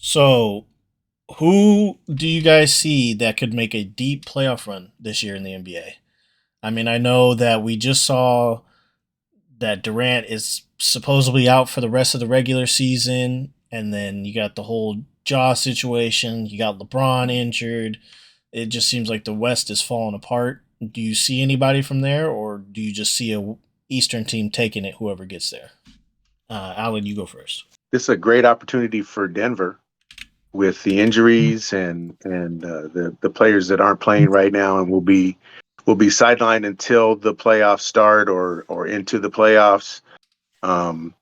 So, who do you guys see that could make a deep playoff run this year in the NBA? I mean, I know that we just saw that Durant is supposedly out for the rest of the regular season, and then you got the whole jaw situation. You got LeBron injured. It just seems like the West is falling apart. Do you see anybody from there, or do you just see a Eastern team taking it, whoever gets there? Alan, you go first. This is a great opportunity for Denver with the injuries and the players that aren't playing right now and will be sidelined until the playoffs start or into the playoffs. Um,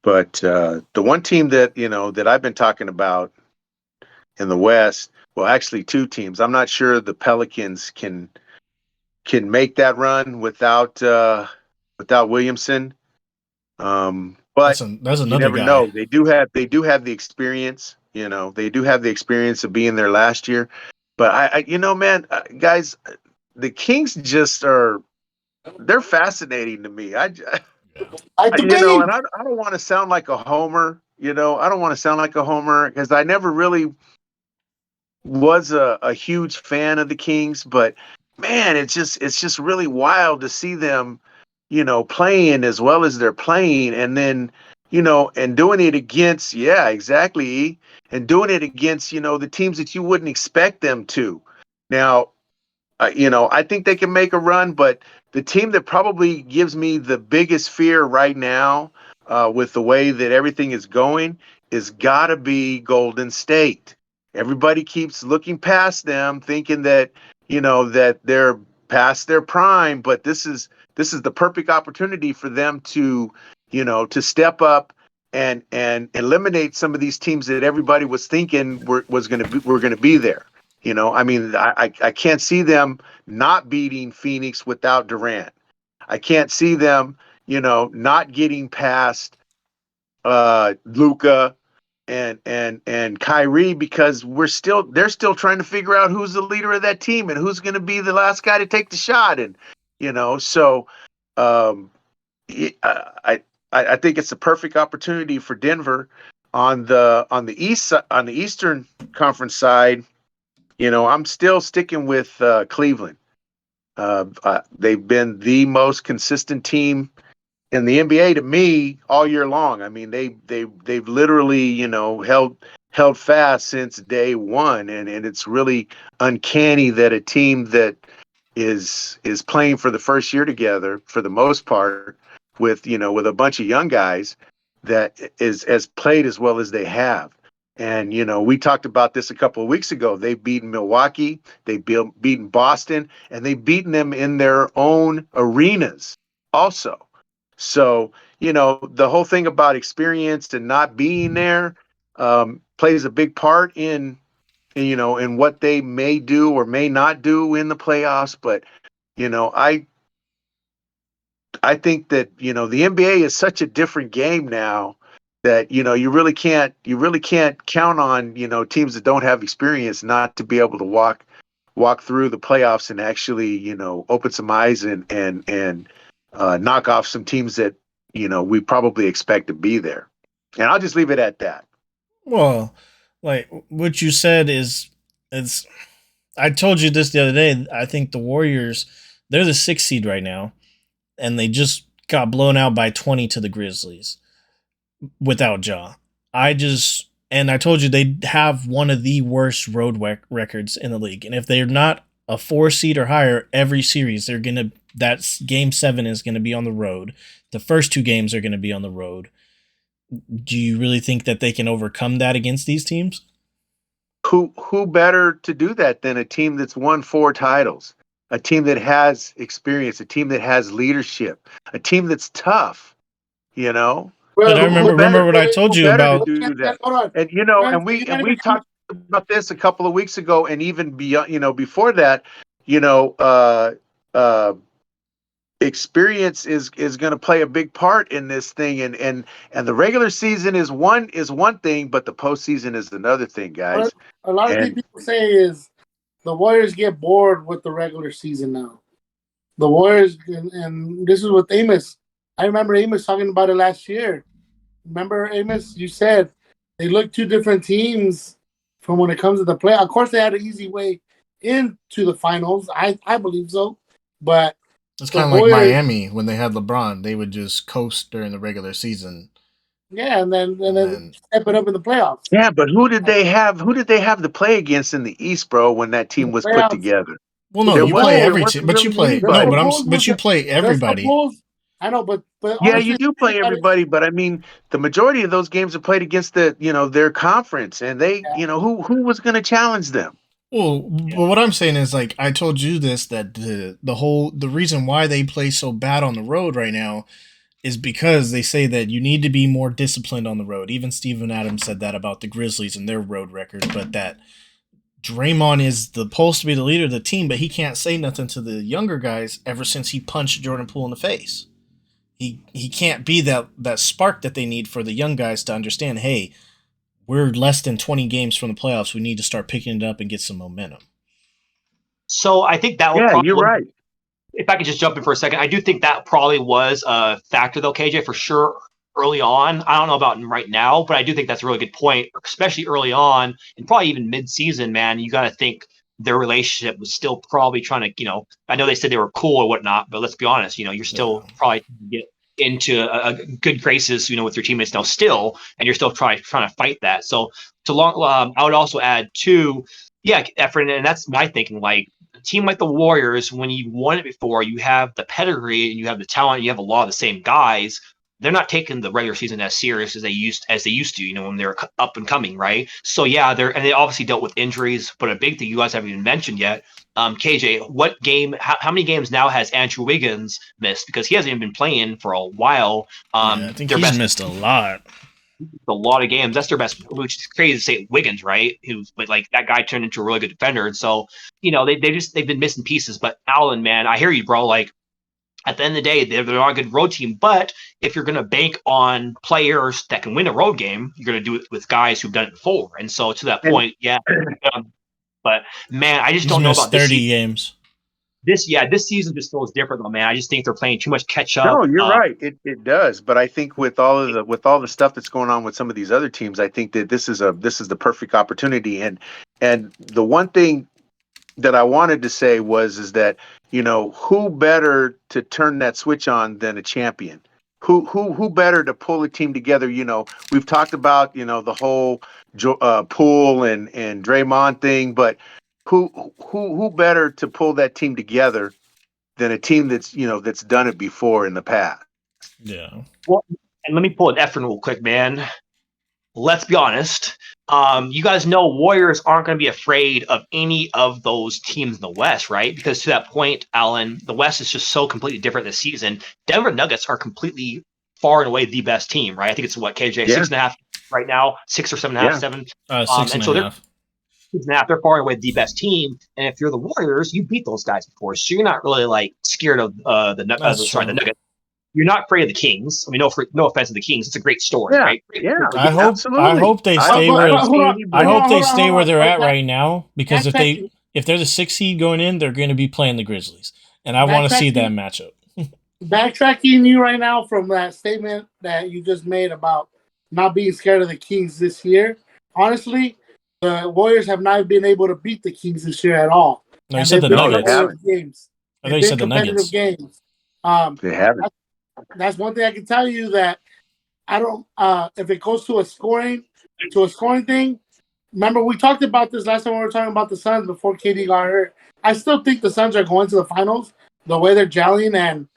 but the one team that that I've been talking about in the West, well, actually two teams. I'm not sure the Pelicans can make that run without Williamson. But That's you another never guy. know. They do have the experience. They do have the experience of being there last year. But man, guys, the Kings just are. They're fascinating to me. I And debate. I don't want to sound like a homer. I don't want to sound like a homer because I never really was a huge fan of the Kings, but man, it's just really wild to see them, playing as well as they're playing, and then and doing it against, yeah, exactly, and doing it against the teams that you wouldn't expect them to. Now, I think they can make a run, but the team that probably gives me the biggest fear right now, with the way that everything is going, is got to be Golden State. Everybody keeps looking past them, thinking that that they're past their prime, but this is the perfect opportunity for them to step up and eliminate some of these teams that everybody was thinking were going to be there. I mean, I can't see them not beating Phoenix without Durant. I can't see them, not getting past Luca and Kyrie because they're still trying to figure out who's the leader of that team and who's going to be the last guy to take the shot. And so um, I think it's a perfect opportunity for Denver on the Eastern Conference side. I'm still sticking with Cleveland. They've been the most consistent team in the NBA to me all year long. I mean, they've literally held fast since day one, and it's really uncanny that a team that is playing for the first year together for the most part with a bunch of young guys that is has played as well as they have. And we talked about this a couple of weeks ago. They've beaten Milwaukee, beaten Boston, and they've beaten them in their own arenas also. So, the whole thing about experience and not being there plays a big part in what they may do or may not do in the playoffs. But, I think that, the NBA is such a different game now that, you really can't count on, teams that don't have experience not to be able to walk through the playoffs and actually, open some eyes and knock off some teams that we probably expect to be there. And I'll just leave it at that. Well, like what you said is I told you this the other day. I think the Warriors they're the sixth seed right now, and they just got blown out by 20 to the Grizzlies without Ja. I told you they have one of the worst road records in the league, and if they're not a four seed or higher every series, they're gonna that's game seven is gonna be on the road. The first two games are gonna be on the road. Do you really think that they can overcome that against these teams? Who better to do that than a team that's won four titles, a team that has experience, a team that has leadership, a team that's tough. You know, But Well, I who remember better what I told who you better to about. do that? hold on. And You're and not we even com- talked about this a couple of weeks ago, and even beyond, before that, you know, uh, uh, experience is going to play a big part in this thing, and the regular season is one thing, but the postseason is another thing, what guys. a lot of And people say is the Warriors get bored with the regular season now. The Warriors, and this is with Amos. I remember Amos talking about it last year. Remember, Amos, you said they look two different teams from when it comes to the play. Of course, they had an easy way into the finals. I believe so, but It's the kind of like Warriors, Miami when they had LeBron. They would just coast during the regular season. yeah, and then then step it up in the playoffs. Yeah, but who did they have? Who did they have to play against in the East, bro? When that In team the was put playoffs, together, well, no, there you play wasn't. There every team, wasn't but you really play no, anybody. but you play everybody. I know, but Yeah, you honestly, do play everybody, but I mean, the majority of those games are played against their conference, and they, who was going to challenge them? Well, but what I'm saying is like I told you this that the reason why they play so bad on the road right now is because they say that you need to be more disciplined on the road. Even Steven Adams said that about the Grizzlies and their road record, but that Draymond is supposed to be the leader of the team, but he can't say nothing to the younger guys ever since he punched Jordan Poole in the face. He can't be that spark that they need for the young guys to understand, hey, we're less than 20 games from the playoffs. We need to start picking it up and get some momentum. So I think that will Yeah, probably, you're right. if I could just jump in for a second, I do think that probably was a factor, though, KJ, for sure, early on. I don't know about right now, but I do think that's a really good point, especially early on and probably even mid-season, man. You got to think their relationship was still probably trying to, I know they said they were cool or whatnot, but let's be honest, you're still probably get into a good graces, with your teammates now still, and you're still trying to fight that. So I would also add too, yeah, Efren, and that's my thinking, like, a team like the Warriors, when you've won it before, you have the pedigree and you have the talent, you have a lot of the same guys. They're not taking the regular season as serious as they used to, when they're up and coming, right? So yeah, they obviously dealt with injuries, but a big thing you guys haven't even mentioned yet, KJ, what game? How many games now has Andrew Wiggins missed? Because he hasn't even been playing for a while. I think he's missed a lot. A lot of games. That's their best, which is crazy to say Wiggins, right? But like that guy turned into a really good defender, and so they've been missing pieces. But Allen, man, I hear you, bro. Like at the end of the day, they're not a good road team. But if you're gonna bank on players that can win a road game, you're gonna do it with guys who've done it before. And so to that point, yeah. But man, I just don't know about 30 games. This season just feels different though, man. I just think they're playing too much catch up. No, you're right. It does, but I think with all the stuff that's going on with some of these other teams, I think that this is the perfect opportunity. And the one thing that I wanted to say is that who better to turn that switch on than a champion? Who better to pull a team together? We've talked about the whole Poole and Draymond thing, but who better to pull that team together than a team that's that's done it before in the past? Yeah. Well, and let me pull an Efren real quick, man. Let's be honest. You guys know Warriors aren't going to be afraid of any of those teams in the West, right? Because to that point, Alan, the West is just so completely different this season. Denver Nuggets are completely far and away the best team, right? I think it's what, KJ, 6.5 right now, 6 or 7.5, 7. 6.5. They're far and away the best team, and if you're the Warriors, you beat those guys before, so you're not really like scared of the Nuggets. You're not afraid of the Kings. I mean, no offense to the Kings, it's a great story, right? Yeah, I hope they stay where they're at right now, because if they're the 6th seed going in, they're going to be playing the Grizzlies, and I want to see that matchup. Backtracking you right now from that statement that you just made about not being scared of the Kings this year, honestly, the Warriors have not been able to beat the Kings this year at all. No, you said the Nuggets. I thought you said the Nuggets. Games. They haven't. That's one thing I can tell you, that I don't. If it goes to a scoring thing, remember we talked about this last time when we were talking about the Suns before KD got hurt. I still think the Suns are going to the finals the way they're gelling, and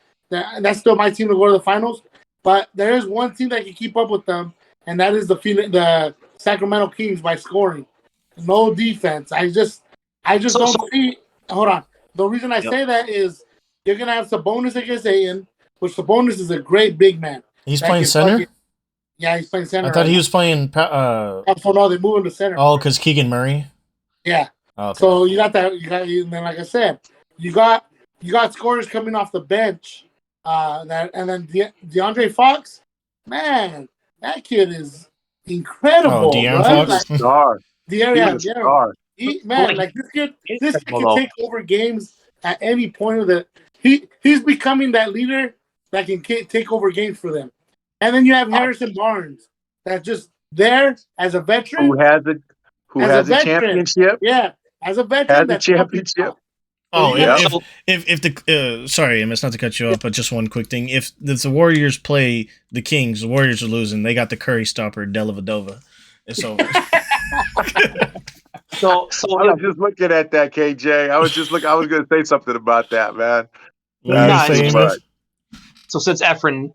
that's still my team to go to the finals. But there is one team that can keep up with them, and that is the Sacramento Kings by scoring. No defense. I just don't see. Hold on. The reason I say that is you're gonna have Sabonis against Ayton, which Sabonis is a great big man. He's playing center. Yeah, he's playing center. I thought he was playing. So no, they moved him to center. Oh, because Keegan Murray. Yeah. Okay. So you got that. And then, like I said, you got scorers coming off the bench. And then DeAndre Fox, man, that kid is incredible. Oh, De'Aaron Fox. Star. Star. Like this kid can take over games at any point of the. He's becoming that leader that can take over games for them. And then you have Harrison Barnes that just there as a veteran. Who has a As a veteran. championship? Yeah, as a veteran. Has a that's helping championship. out. Oh, Yeah. if the sorry, Amos, not to cut you off, but just one quick thing. If the Warriors play the Kings, the Warriors are losing. They got the Curry stopper, Dellavedova. It's over. So I was just looking at that, KJ. I was going to say something about that, man. What are you Nah, saying, too Amos? much. So since Efren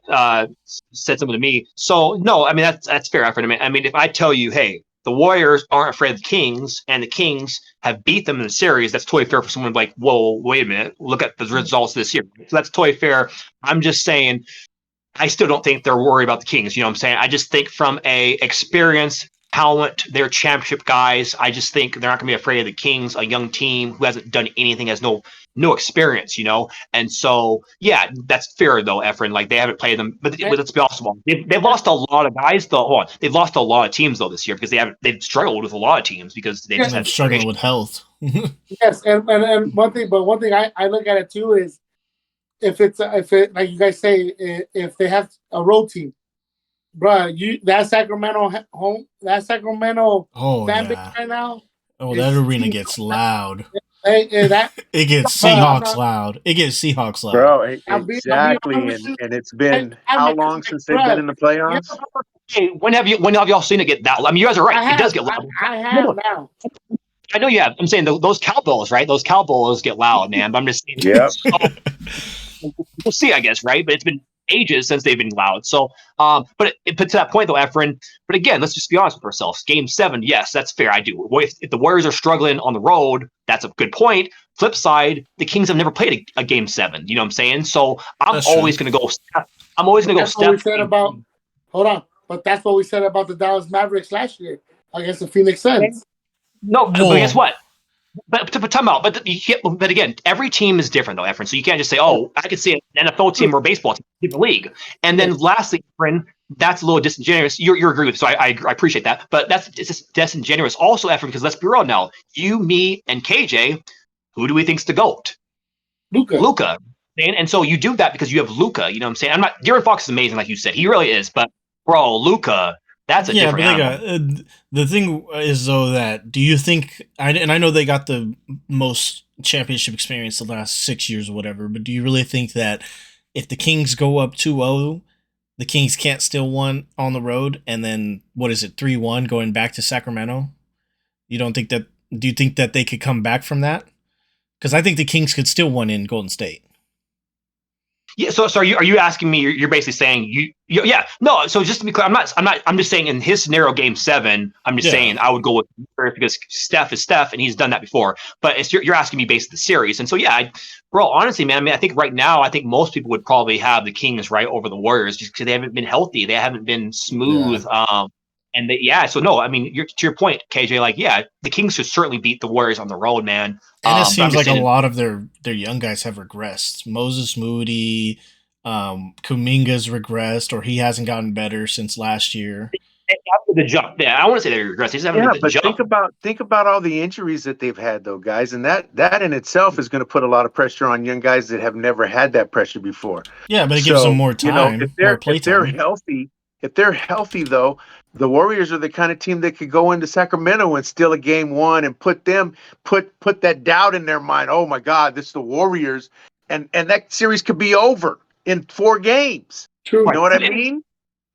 said something to me, so no, I mean that's fair, Efren. I mean, if I tell you, hey, the Warriors aren't afraid of the Kings, and the Kings have beat them in the series, that's totally fair for someone like, whoa, wait a minute, look at the results this year. So that's totally fair. I'm just saying, I still don't think they're worried about the Kings. You know what I'm saying? I just think from a experience, talent, they're championship guys. I just think they're not going to be afraid of the Kings, a young team who hasn't done anything, has no experience, you know? And so, yeah, that's fair, though, Efren. Like, they haven't played them. But let's be honest, they've lost a lot of guys, though. Hold on. They've lost a lot of teams, though, this year because they've struggled with a lot of teams because they just I'm had struggling with health. Yes, and one thing I look at it too is if it like you guys say, if they have a road team, bruh, that Sacramento Oh, fan base yeah. right now. Oh, that arena gets loud. That It gets Seahawks loud. It gets Seahawks loud. Bro, I'll be exactly. honest with you. And it's been I how mean, long since they've been in the playoffs? Hey, when have y'all seen it get that loud? I mean, you guys are right. It does get loud. I have now. I know you have. I'm saying those cowbells, right? Those cowbells get loud, man. But I'm just saying. Yep. We'll see, I guess, right? But it's been ages since they've been loud. So, but to that point, though, Efren. But again, let's just be honest with ourselves. Game 7, yes, that's fair. I do. If the Warriors are struggling on the road, that's a good point. Flip side, the Kings have never played a Game 7. You know what I'm saying? So I'm always going to go. I'm always going to go. That's what we said about. Hold on, but that's what we said about the Dallas Mavericks last year against the Phoenix Suns. No, but guess what? But time out. But again, every team is different, though, Efren. So you can't just say, "Oh, I could see an NFL team or a baseball team in the league." And then, lastly, Efren, that's a little disingenuous. You're agree with, so I appreciate that. But it's just disingenuous, also, Efren, because let's be real now. You, me, and KJ, who do we think's the GOAT? Luka. And so you do that because you have Luka. You know what I'm saying? De'Aaron Fox is amazing, like you said. He really is. But bro, Luka. That's a different animal. The thing is, though, that do you think, and I know they got the most championship experience the last 6 years or whatever, but do you really think that if the Kings go up 2-0, the Kings can't steal one on the road, and then, 3-1 going back to Sacramento? You don't think that, do you think that they could come back from that? Because I think the Kings could steal one in Golden State. Yeah. So are you asking me? You're basically saying yeah. No. So just to be clear, I'm just saying in his scenario, Game 7. I'm just saying I would go with because Steph is Steph, and he's done that before. But you're asking me based on the series, and so yeah, bro. Honestly, man. I mean, I think right now, most people would probably have the Kings right over the Warriors just because they haven't been healthy, they haven't been smooth. Yeah. So no, I mean, to your point, KJ, like, yeah, the Kings should certainly beat the Warriors on the road, man. And it seems like a lot of their young guys have regressed. Moses Moody, Kuminga's regressed, or he hasn't gotten better since last year. After the jump, yeah, I want to say they regressed. He's having the jump. Think about all the injuries that they've had, though, guys, and that in itself is going to put a lot of pressure on young guys that have never had that pressure before. Yeah, but it gives them more time. If they're healthy, though, the Warriors are the kind of team that could go into Sacramento and steal a Game 1 and put that doubt in their mind. Oh my God, this is the Warriors, and that series could be over in 4 games. True. You know what I mean?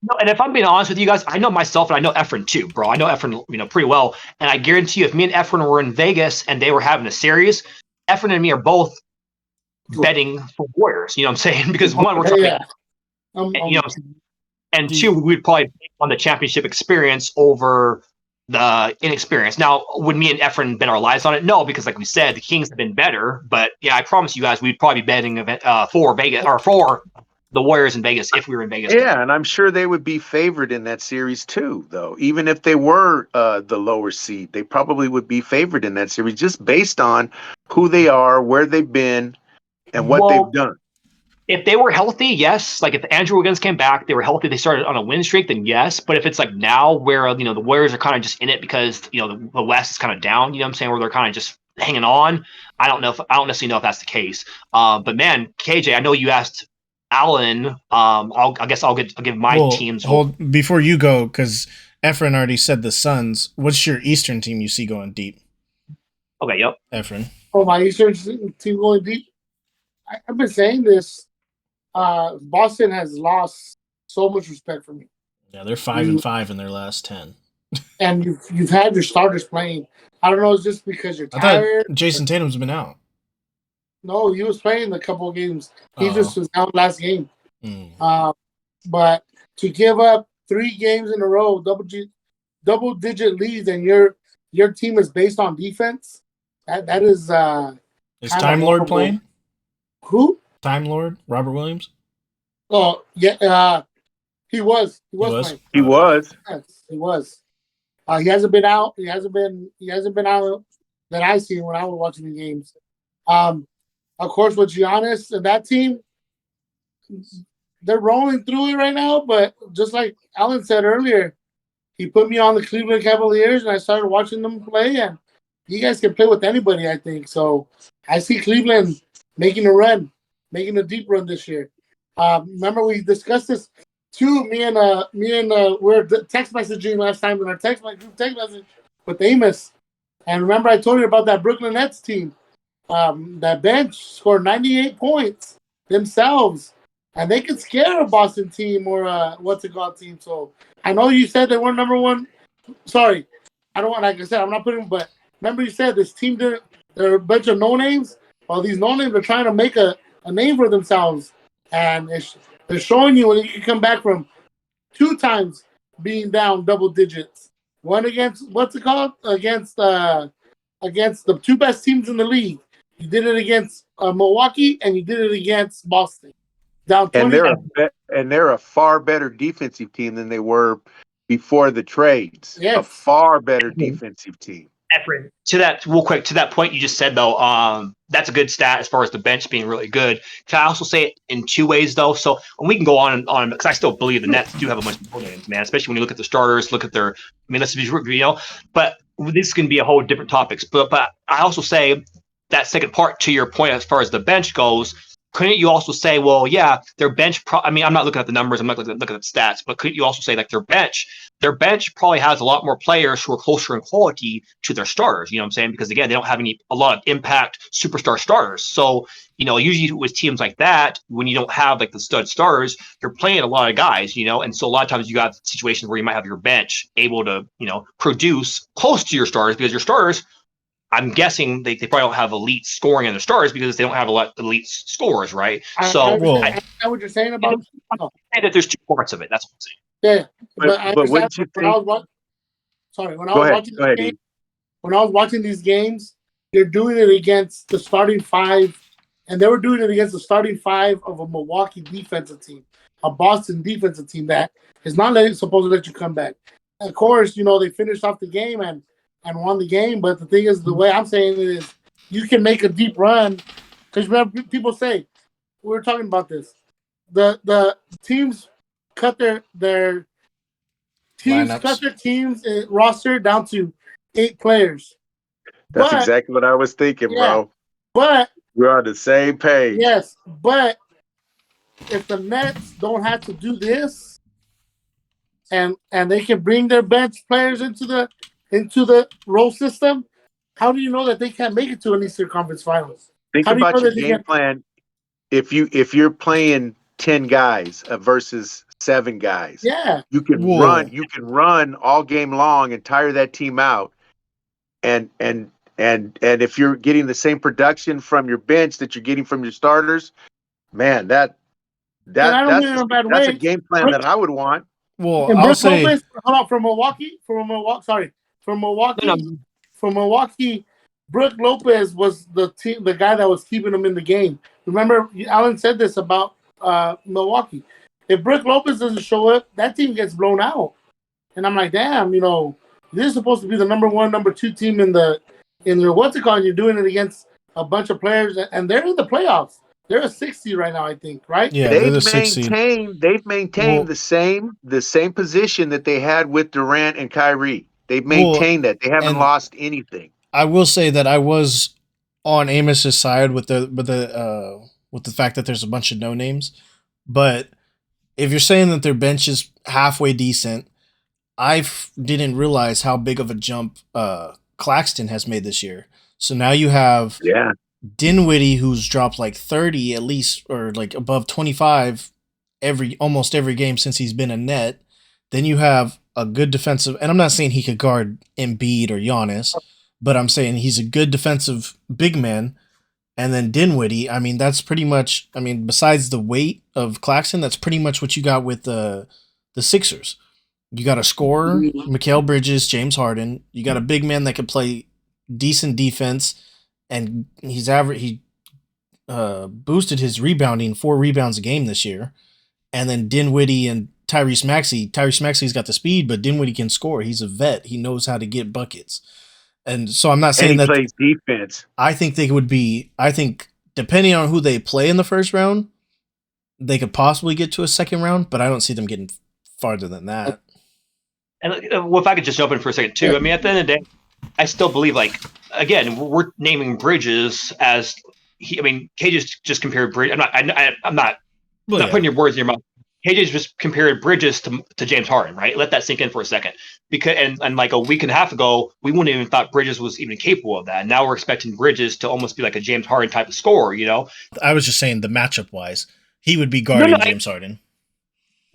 No, and if I'm being honest with you guys, I know myself and I know Efren too, bro. I know Efren, pretty well, and I guarantee you, if me and Efren were in Vegas and they were having a series, Efren and me are both betting for Warriors. You know what I'm saying? Because one, we're talking, and 2, we'd probably bet on the championship experience over the inexperience. Now, would me and Efren bet our lives on it? No, because like we said, the Kings have been better. But yeah, I promise you guys, we'd probably be betting for Vegas or for the Warriors in Vegas if we were in Vegas. Yeah, and I'm sure they would be favored in that series too, though. Even if they were the lower seed, they probably would be favored in that series just based on who they are, where they've been, and what they've done. If they were healthy, yes. Like if Andrew Wiggins came back, they were healthy, they started on a win streak, then yes. But if it's like now where, the Warriors are kind of just in it because, the West is kind of down, you know what I'm saying, where they're kind of just hanging on. I don't necessarily know if that's the case. But man, KJ, I know you asked Alan. I guess I'll give my teams. Hold before you go, because Efren already said the Suns. What's your Eastern team you see going deep, Okay, yep. Efren? Oh, my Eastern team going deep. I've been saying this. Boston has lost so much respect for me. Yeah, they're 5-5 in their last 10. And you've had your starters playing. I don't know, it's just because you're I thought tired. Jason Tatum's been out. No, he was playing a couple of games. He Oh. just was out last game. Mm. But to give up 3 games in a row, double digit leads, and your team is based on defense. That is Is kinda Time Lord horrible. playing? Who? Time Lord Robert Williams. Oh yeah, he was playing. He was. Yes, he was. He hasn't been out. He hasn't been out that I seen when I was watching the games. Of course, with Giannis and that team, they're rolling through it right now. But just like Alan said earlier, he put me on the Cleveland Cavaliers, and I started watching them play. And you guys can play with anybody, I think. So I see Cleveland making a run, making a deep run this year. Remember we discussed this too. Me and we're text messaging last time in our group text message with Amos. And remember I told you about that Brooklyn Nets team. That bench scored 98 points themselves, and they could scare a Boston team or what's it called team. So I know you said they weren't number one. Sorry, I don't want, like I said, I'm not putting. But remember you said this team they're a bunch of no names. Well, these no names are trying to make a name for themselves, and they're showing you when you can come back from 2 times being down double digits. One against what's it called against the 2 best teams in the league. You did it against Milwaukee, and you did it against Boston. Down 20. And they're a far better defensive team than they were before the trades. Yes. A far better defensive team. Efren, to that point you just said though, that's a good stat as far as the bench being really good. Can I also say it in 2 ways though? So and we can go on and on because I still believe the Nets do have a bunch of names, man. Especially when you look at the starters, look at their. I mean, let's be but this can be a whole different topics. But I also say that second part to your point as far as the bench goes. Couldn't you also say, well, yeah, their bench? I mean, I'm not looking at the numbers. I'm not looking at the stats. But couldn't you also say like their bench probably has a lot more players who are closer in quality to their starters? You know what I'm saying? Because again, they don't have a lot of impact superstar starters. So usually with teams like that, when you don't have like the stud stars, you're playing a lot of guys. And so a lot of times you got situations where you might have your bench able to produce close to your starters because your starters. I'm guessing they probably don't have elite scoring in their stars because they don't have a lot of elite scorers, right? I know what you're saying about. I that there's 2 parts of it. That's what I'm saying. Yeah, but wouldn't you think? When I was watching these games, they're doing it against the starting 5, and they were doing it against the starting 5 of a Milwaukee defensive team, a Boston defensive team that is not supposed to let you come back. Of course, they finished off the game and won the game. But the thing is, the way I'm saying it is, you can make a deep run. Because remember, people say, we were talking about this. The teams cut their teams roster down to 8 players. That's exactly what I was thinking, bro. But we're on the same page. Yes, but if the Nets don't have to do this, and they can bring their bench players into the role system, how do you know that they can't make it to an Eastern Conference Finals? Think about your game plan. If you're playing 10 guys versus 7 guys, you can run all game long and tire that team out. And if you're getting the same production from your bench that you're getting from your starters, man, that's a game plan that I would want. Well, I'll say Lopez, hold on, from Milwaukee, Brook Lopez was the guy that was keeping them in the game. Remember, Alan said this about Milwaukee. If Brook Lopez doesn't show up, that team gets blown out. And I'm like, damn, this is supposed to be the number 1, number 2 team in the what's it called? You're doing it against a bunch of players, and they're in the playoffs. They're a 60 right now, I think, right? Yeah, they've maintained the same position that they had with Durant and Kyrie. They've maintained that. They haven't lost anything. I will say that I was on Amos's side with the fact that there's a bunch of no names. But if you're saying that their bench is halfway decent, didn't realize how big of a jump Claxton has made this year. So now you have Yeah. Dinwiddie, who's dropped like 30 at least, or like above 25 almost every game since he's been a net. Then you have a good defensive, and I'm not saying he could guard Embiid or Giannis, but I'm saying he's a good defensive big man. And then Dinwiddie, I mean, that's pretty much, I mean, besides the weight of Claxton, that's pretty much what you got with the Sixers. You got a scorer, Mikal Bridges, James Harden. You got a big man that can play decent defense, and he boosted his rebounding, 4 rebounds a game this year. And then Dinwiddie and Tyrese Maxey. Tyrese Maxey's got the speed, but Dinwiddie can score. He's a vet. He knows how to get buckets. And so I'm not saying And he that plays defense. I think depending on who they play in the first round, they could possibly get to a second round, but I don't see them getting farther than that. And if I could just jump in for a second too, I mean, at the end of the day, I still believe, like, again, we're naming Bridges as KJ just compared Bridges. I'm not putting your words in your mouth. KJ just compared Bridges to James Harden, right? Let that sink in for a second. Because and like a week and a half ago, we wouldn't even thought Bridges was even capable of that. And now we're expecting Bridges to almost be like a James Harden type of scorer, you know? I was just saying the matchup wise, he would be guarding James Harden.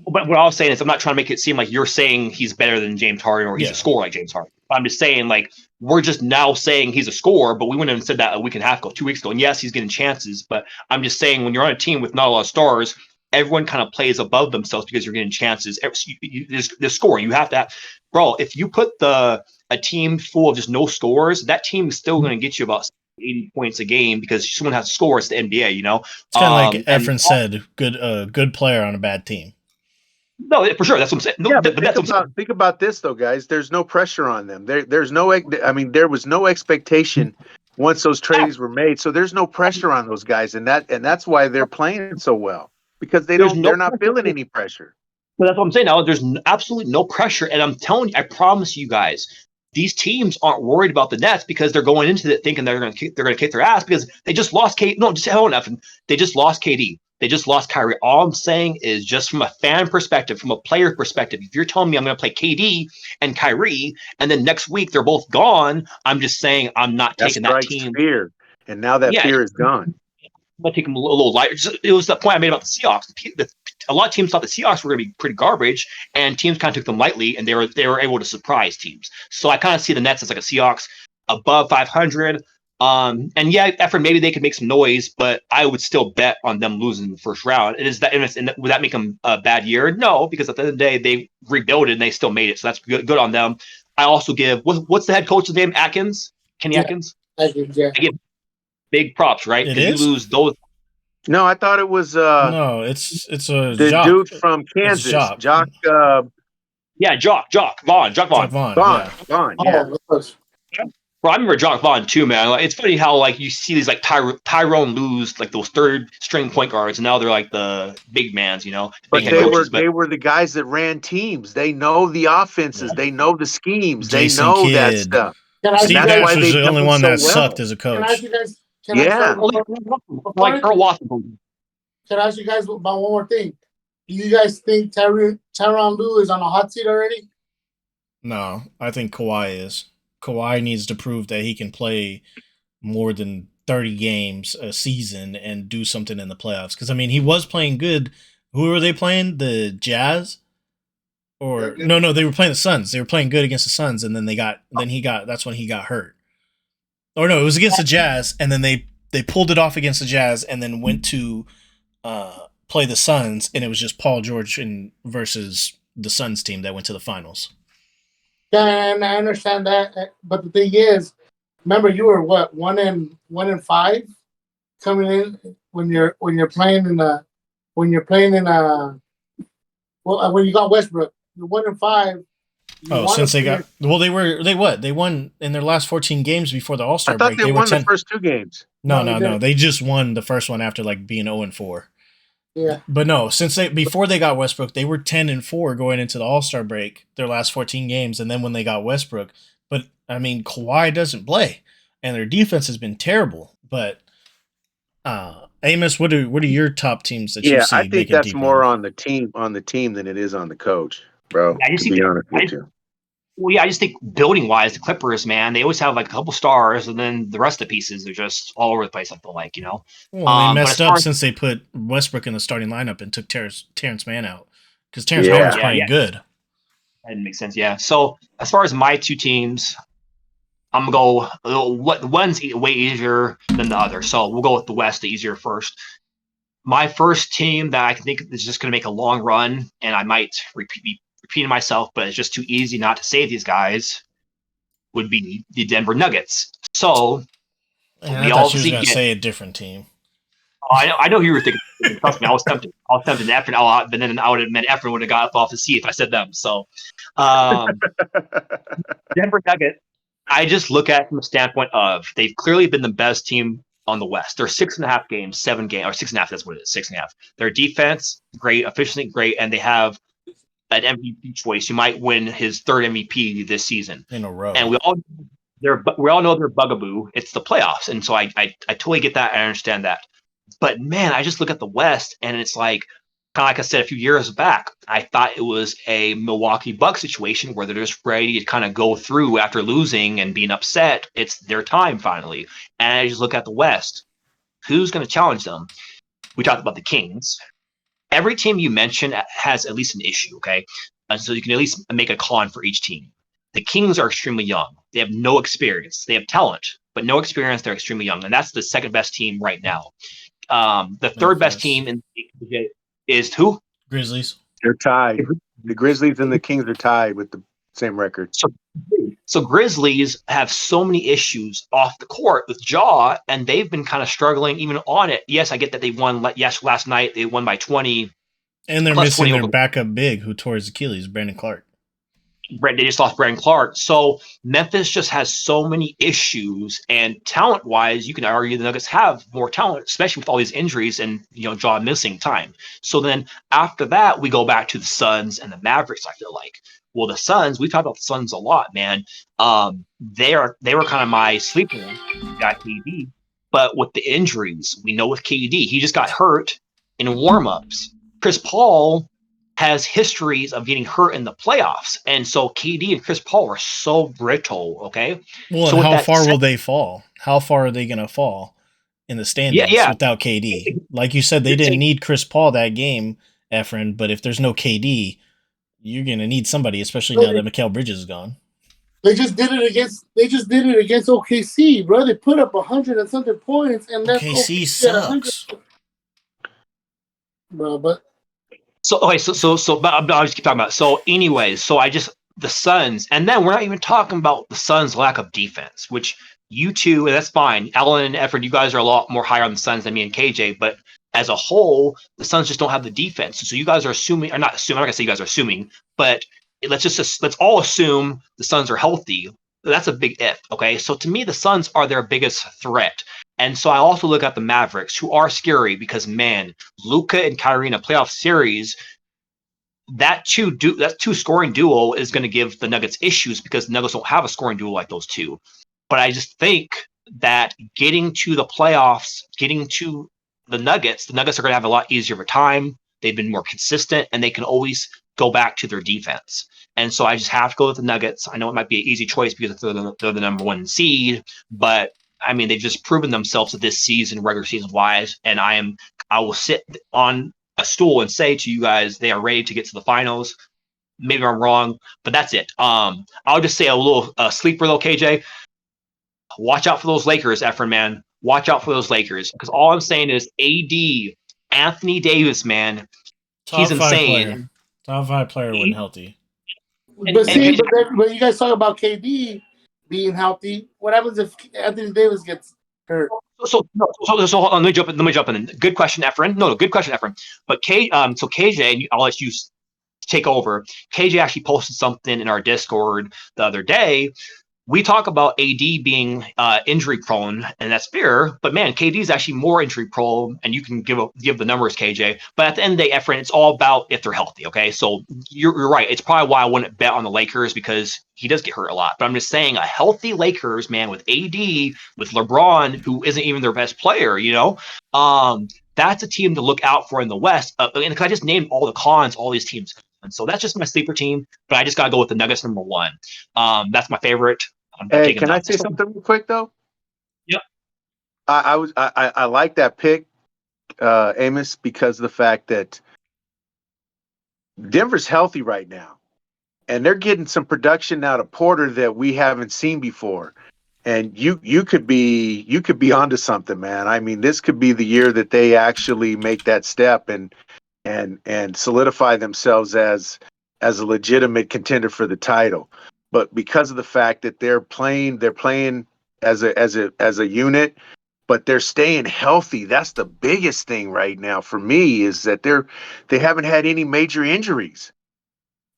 But what I was saying is, I'm not trying to make it seem like you're saying he's better than James Harden or he's a scorer like James Harden. I'm just saying, like, we're just now saying he's a scorer, but we wouldn't have said that a week and a half ago, 2 weeks ago. And yes, he's getting chances, but I'm just saying when you're on a team with not a lot of stars, everyone kind of plays above themselves because you're getting chances. There's scoring. You have to have, bro, if you put a team full of just no scores, that team is still going to get you about 80 points a game because someone has to score. It's the NBA, you know? It's kind of like Efren said, good player on a bad team. No, for sure. That's what I'm saying. No, Yeah, but think about this though, guys. There's no pressure on them. There was no expectation once those trades were made. So there's no pressure on those guys, and that's why they're playing so well, because they're not feeling any pressure. But that's what I'm saying now. There's absolutely no pressure, and I'm telling you, I promise you guys, these teams aren't worried about the Nets because they're going into it thinking they're going to kick their ass because they just lost KD. No, just hell enough. They just lost KD. They just lost Kyrie. All I'm saying is, just from a fan perspective, from a player perspective, if you're telling me I'm going to play KD and Kyrie, and then next week they're both gone, I'm just saying I'm not taking that team. Fear, and now that fear is gone. I'm going to take them a little lighter. It was the point I made about the Seahawks. A lot of teams thought the Seahawks were going to be pretty garbage, and teams kind of took them lightly, and they were able to surprise teams. So I kind of see the Nets as like a Seahawks above 500. And yeah, Efren, maybe they could make some noise, but I would still bet on them losing in the first round. Would that make them a bad year? No, because at the end of the day, they rebuilt it and they still made it. So that's good on them. I also give, what's the head coach's name? Kenny Atkins? Atkins, yeah. I give big props, right? It you lose those. No, I thought it was no, it's the Jock. dude from Kansas, Jock. Jock Vaughn. Vaughn, yeah. Bro, I remember Jock Vaughn too, man. Like, it's funny how like you see these like Tyrone lose like those third string point guards, and now they're like the big mans, you know. But they were the guys that ran teams. They know the offenses. They know the schemes. Jason they know Kidd. that stuff. Steve Nash was the only one that sucked as a coach. Can I ask you guys about one more thing? Do you guys think Tyronn Lue is on a hot seat already? No, I think Kawhi is. Kawhi needs to prove that he can play more than 30 games a season and do something in the playoffs. Because, I mean, he was playing good. Who were they playing? The Jazz? Or no, they were playing the Suns. They were playing good against the Suns, and then that's when he got hurt. Or no, it was against the Jazz, and then they pulled it off against the Jazz, and then went to play the Suns, and it was just Paul George versus the Suns team that went to the finals. Yeah, and I understand that, but the thing is, remember you were what 1-5 coming in when you're playing when you got Westbrook, you're 1-5. Oh, since they won in their last 14 games before the All-Star break. They won the first 2 games. No, they just won the first one after like being 0-4. Yeah. But no, before they got Westbrook, they were 10-4 going into the All-Star break, their last 14 games, and then when they got Westbrook. But I mean, Kawhi doesn't play, and their defense has been terrible. But Amos, what are your top teams that you see? I think that's more on the team than it is on the coach, bro. To be honest with you. Well, yeah, I just think building wise, the Clippers, man, they always have like a couple stars, and then the rest of the pieces are just all over the place. I feel like, Well, they But messed as far up as since they put Westbrook in the starting lineup and took Terrence Mann out because Terrence Mann was Yeah. playing good. that didn't make sense, yeah. So as far as my two teams, I'm gonna go. One's way easier than the other, so we'll go with the West, the easier first. My first team that I think is just going to make a long run, and I might be repeating myself, but it's just too easy not to say these guys, would be the Denver Nuggets. So And we I thought you was obviously gonna get. say a different team. I know who you were thinking. Trust me, I was tempted. Efren out, but then I would have meant Efren would have got up off the seat if I said them. So, Denver Nuggets. I just look at it from the standpoint of they've clearly been the best team on the West. They're 6.5 games, 7 games, or 6.5. That's what it is, 6.5. Their defense, great, efficiency, great, and they have an MVP choice. You might win his third MVP this season. In a row. And we all know their bugaboo. It's the playoffs, and so I totally get that. I understand that. But man, I just look at the West, and it's like kind of like I said a few years back. I thought it was a Milwaukee Bucks situation where they're just ready to kind of go through after losing and being upset. It's their time finally, and I just look at the West. Who's going to challenge them? We talked about the Kings. Every team you mention has at least an issue, okay? So you can at least make a con for each team. The Kings are extremely young. They have no experience. They have talent, but no experience. They're extremely young, and that's the second best team right now. The third best team in the is who? Grizzlies. They're tied. The Grizzlies and the Kings are tied with the same record. So Grizzlies have so many issues off the court with Ja, and they've been kind of struggling even on it. Yes, I get that they won. Yes, last night they won by 20. And they're Plus missing 20 their over. backup big who tore his Achilles, Brandon Clark. They just lost Brandon Clark. So Memphis just has so many issues, and talent-wise, you can argue the Nuggets have more talent, especially with all these injuries and Ja missing time. So then after that, we go back to the Suns and the Mavericks. I feel like, well, the Suns, we talked about the Suns a lot, man. They were kind of my sleeper. Got KD, but with the injuries, we know with KD, he just got hurt in warmups. Chris Paul has histories of getting hurt in the playoffs. And so KD and Chris Paul are so brittle, okay? Well, so and how far will they fall? How far are they going to fall in the standings without KD? Like you said, they didn't need Chris Paul that game, Efren, but if there's no KD, you're going to need somebody, especially now that Mikal Bridges is gone. They just did it against OKC, bro. They put up 100 and something points, and that's OKC sucks. Bro, but so but I'll just keep talking about it. So anyways, the Suns, and then we're not even talking about the Suns' lack of defense, which you two, and that's fine. Alan and Efren, you guys are a lot more higher on the Suns than me and KJ, but as a whole, the Suns just don't have the defense. So you guys are assuming, or not assuming, I'm not gonna say you guys are assuming, but let's all assume the Suns are healthy. That's a big if, okay? So to me, the Suns are their biggest threat. And so I also look at the Mavericks, who are scary because, man, Luka and Kyrie in a playoff series, that two scoring duo is going to give the Nuggets issues because the Nuggets don't have a scoring duo like those two. But I just think that getting to the playoffs, getting to the Nuggets are going to have a lot easier of a time. They've been more consistent, and they can always go back to their defense. And so I just have to go with the Nuggets. I know it might be an easy choice because they're the number one seed, but I mean, they've just proven themselves this season, regular season wise. And I will sit on a stool and say to you guys, they are ready to get to the finals. Maybe I'm wrong, but that's it. I'll just say a little sleeper though, KJ. Watch out for those Lakers, Efren, man. Watch out for those Lakers. Because all I'm saying is AD, Anthony Davis, man, he's insane. Top 5 player when healthy. But you guys talk about KD being healthy. What happens if Anthony Davis gets hurt? So let me jump in. Good question, Efren. No, good question, Efren. But so KJ, and I'll let you take over. KJ actually posted something in our Discord the other day. We talk about AD being injury prone, and that's fair. But man, KD is actually more injury prone, and you can give the numbers, KJ. But at the end of the day, Efren, it's all about if they're healthy. Okay, so you're right. It's probably why I wouldn't bet on the Lakers because he does get hurt a lot. But I'm just saying, a healthy Lakers, man, with AD, with LeBron, who isn't even their best player, that's a team to look out for in the West. And I just named all the cons all these teams So that's just my sleeper team, but I just got to go with the Nuggets number 1. That's my favorite. I'm Hey, taking can I them. say something real quick though? Yep. I like that pick, Amos, because of the fact that Denver's healthy right now, and they're getting some production out of Porter that we haven't seen before. And you could be onto something, man. I mean, this could be the year that they actually make that step and solidify themselves as a legitimate contender for the title. But because of the fact that they're playing as a unit, but they're staying healthy. That's the biggest thing right now for me, is that they haven't had any major injuries.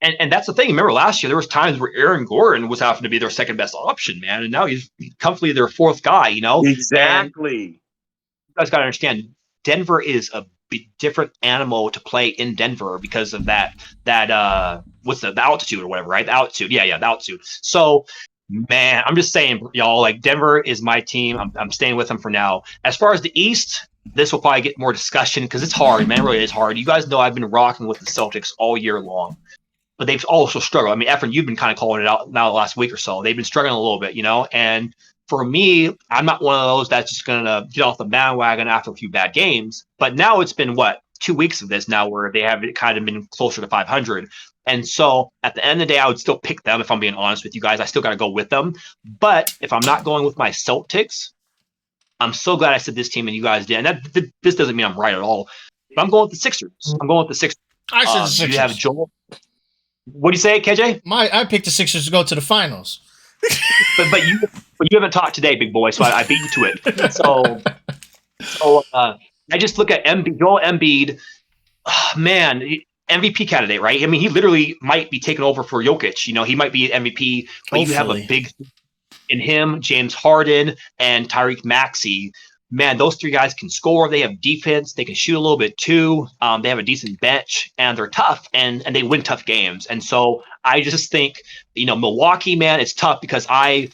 And that's the thing. Remember last year, there was times where Aaron Gordon was having to be their second best option, man. And now he's comfortably their 4th guy, Exactly. And you guys got to understand, Denver is a different animal to play in Denver because of that what's the altitude or whatever, right? The altitude. Yeah, the altitude. So, man, I'm just saying, y'all, like, Denver is my team. I'm staying with them for now. As far as the East, this will probably get more discussion because it's hard, man. It really is hard. You guys know I've been rocking with the Celtics all year long, but they've also struggled. I mean, Efren, you've been kind of calling it out now the last week or so. They've been struggling a little bit, and for me, I'm not one of those that's just going to get off the bandwagon after a few bad games. But now it's been, 2 weeks of this now where they have kind of been closer to 500. And so at the end of the day, I would still pick them if I'm being honest with you guys. I still got to go with them. But if I'm not going with my Celtics, I'm so glad I said this team and you guys did. And this doesn't mean I'm right at all. But I'm going with the Sixers. I said the Sixers. You have Joel. What do you say, KJ? I picked the Sixers to go to the finals. but you haven't talked today, big boy. So I beat you to it. So I just look at Joel Embiid. Man, MVP candidate, right? I mean, he literally might be taking over for Jokic. He might be MVP. But you have a big in him, James Harden and Tyreke Maxey. Man, those 3 guys can score. They have defense. They can shoot a little bit too. They have a decent bench, and they're tough, and they win tough games. And so I just think, Milwaukee, man, it's tough because Efren,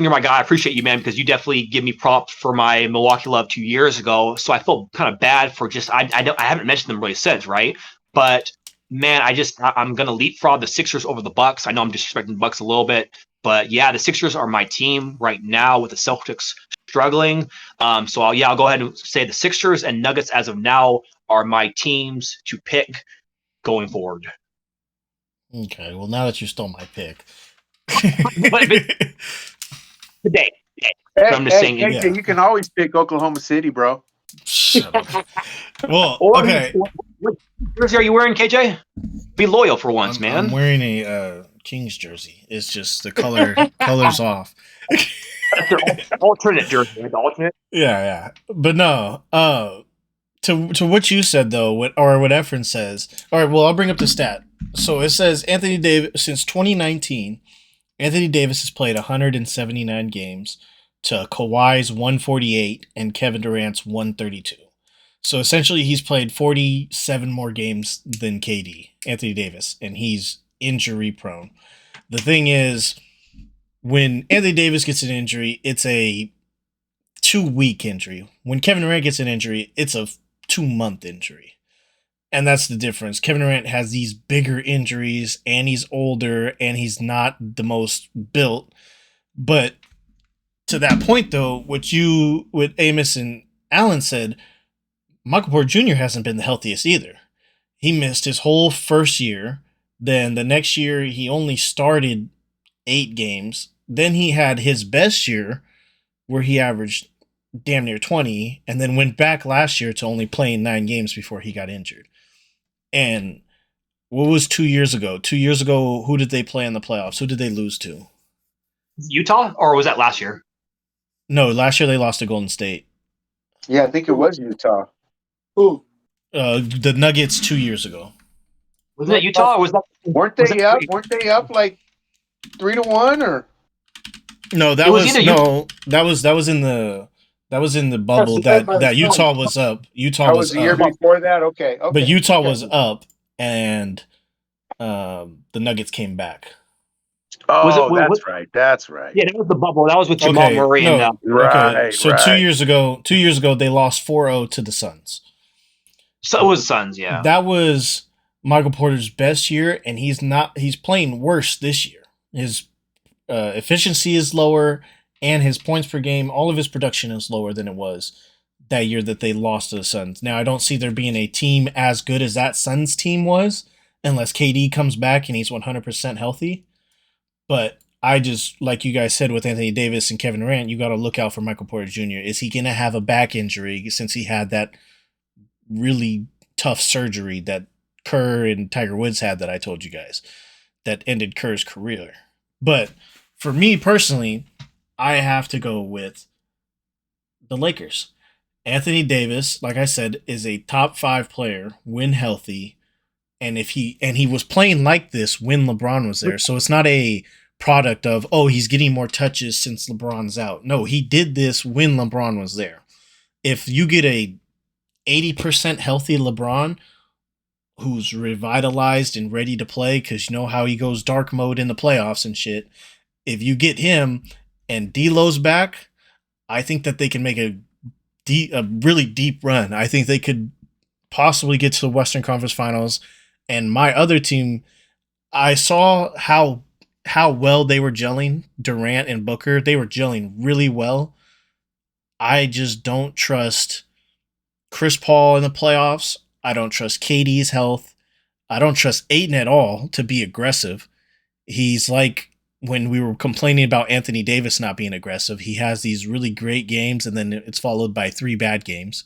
you're my guy. I appreciate you, man, because you definitely give me props for my Milwaukee love 2 years ago. So I feel kind of bad for just I haven't mentioned them really since, right? But man, I'm gonna leapfrog the Sixers over the Bucks. I know I'm disrespecting the Bucks a little bit, but yeah, the Sixers are my team right now with the Celtics struggling. So I'll go ahead and say the Sixers and Nuggets as of now are my teams to pick going forward. Okay, well, now that you stole my pick. but today. I'm just saying. Hey, you can always pick Oklahoma City, bro. Shut up. Well, okay. What jersey are you wearing, KJ? Be loyal for once, man. I'm wearing a Kings jersey. It's just the color's off. That's their alternate jersey. The alternate. Yeah. But no. To what you said though, what Efren says. All right. Well, I'll bring up the stat. So it says Anthony Davis since 2019. Anthony Davis has played 179 games to Kawhi's 148 and Kevin Durant's 132. So essentially, he's played 47 more games than KD, Anthony Davis, and he's injury prone. The thing is, when Anthony Davis gets an injury, it's a 2-week injury. When Kevin Durant gets an injury, it's a 2-month injury. And that's the difference. Kevin Durant has these bigger injuries, and he's older, and he's not the most built. But to that point, though, what Amos and Allen said, Michael Porter Jr. hasn't been the healthiest either. He missed his whole first year. Then the next year, he only started 8 games. Then he had his best year where he averaged damn near 20 and then went back last year to only playing 9 games before he got injured. And what was 2 years ago? 2 years ago, who did they play in the playoffs? Who did they lose to? Utah, or was that last year? No, last year they lost to Golden State. Yeah, I think it was Utah. Who? The Nuggets 2 years ago. Wasn't it Utah, or was that? Weren't they up? Weren't they up like 3-1 or? No, that was in the bubble that Utah was up. Utah was the year up. before that. Okay. But Utah was up, and the Nuggets came back. Oh, that's right. Yeah, that was the bubble. That was with Jamal Murray. Right. So 2 years ago, they lost 4-0 to the Suns. So it was Suns, yeah. That was Michael Porter's best year, and he's playing worse this year. His efficiency is lower, and his points per game, all of his production is lower than it was that year that they lost to the Suns. Now, I don't see there being a team as good as that Suns team was, unless KD comes back and he's 100% healthy. But I just, like you guys said with Anthony Davis and Kevin Durant, you got to look out for Michael Porter Jr. Is he going to have a back injury since he had that really tough surgery that Kerr and Tiger Woods had that I told you guys that ended Kerr's career? But for me personally, I have to go with the Lakers. Anthony Davis, like I said, is a top 5 player when healthy, and he was playing like this when LeBron was there. So it's not a product of, oh, he's getting more touches since LeBron's out. No, he did this when LeBron was there. If you get a 80% healthy LeBron who's revitalized and ready to play, because you know how he goes dark mode in the playoffs and shit, if you get him and D'Lo's back, I think that they can make a really deep run. I think they could possibly get to the Western Conference Finals. And my other team, I saw how well they were gelling, Durant and Booker. They were gelling really well. I just don't trust Chris Paul in the playoffs. I don't trust KD's health. I don't trust Ayton at all to be aggressive. He's like when we were complaining about Anthony Davis not being aggressive. He has these really great games, and then it's followed by 3 bad games.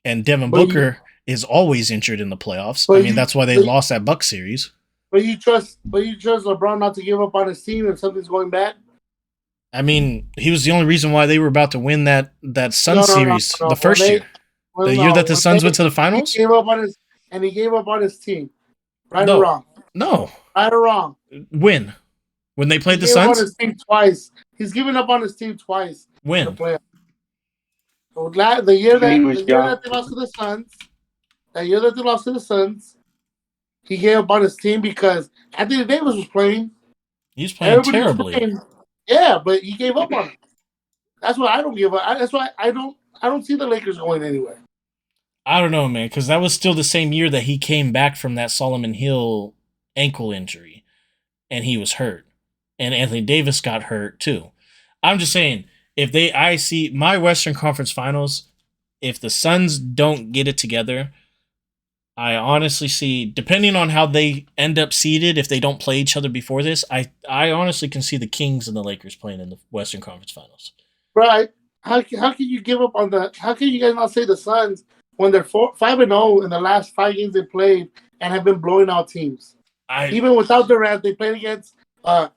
And Devin Booker is always injured in the playoffs. I mean, that's why they lost that Bucks series. But you trust LeBron not to give up on his team if something's going bad? I mean, he was the only reason why they were about to win that Suns series the first year. The year that the Suns went to the finals? He gave up on his team. Right or wrong? No. Right or wrong? When they played the He gave Suns? up on his team twice. He's given up on his team twice. When? In the playoffs. So the year that they lost to the Suns, he gave up on his team because Anthony Davis was playing. He's playing terribly. Yeah, but he gave up on it. That's why I don't give up. That's why I don't see the Lakers going anywhere. I don't know, man, because that was still the same year that he came back from that Solomon Hill ankle injury, and he was hurt. And Anthony Davis got hurt, too. I'm just saying, I see my Western Conference Finals, if the Suns don't get it together, I honestly see, depending on how they end up seeded, if they don't play each other before this, I honestly can see the Kings and the Lakers playing in the Western Conference Finals. Right. How can you give up on the? How can you guys not say the Suns when they're 5-0 in the last 5 games they played and have been blowing out teams? Even without Durant, they played against. I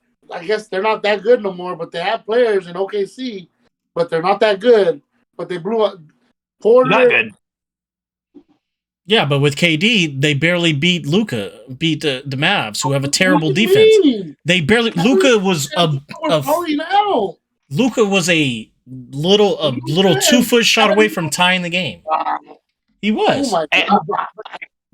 guess they're not that good no more, but they have players in OKC, but they're not that good. But they blew up Porter. Not good. Yeah, but with KD, they barely beat Luka, beat the Mavs, who have a terrible defense. They barely. Luka was Luka was a little 2-foot shot away from tying the game. He was. Oh my God.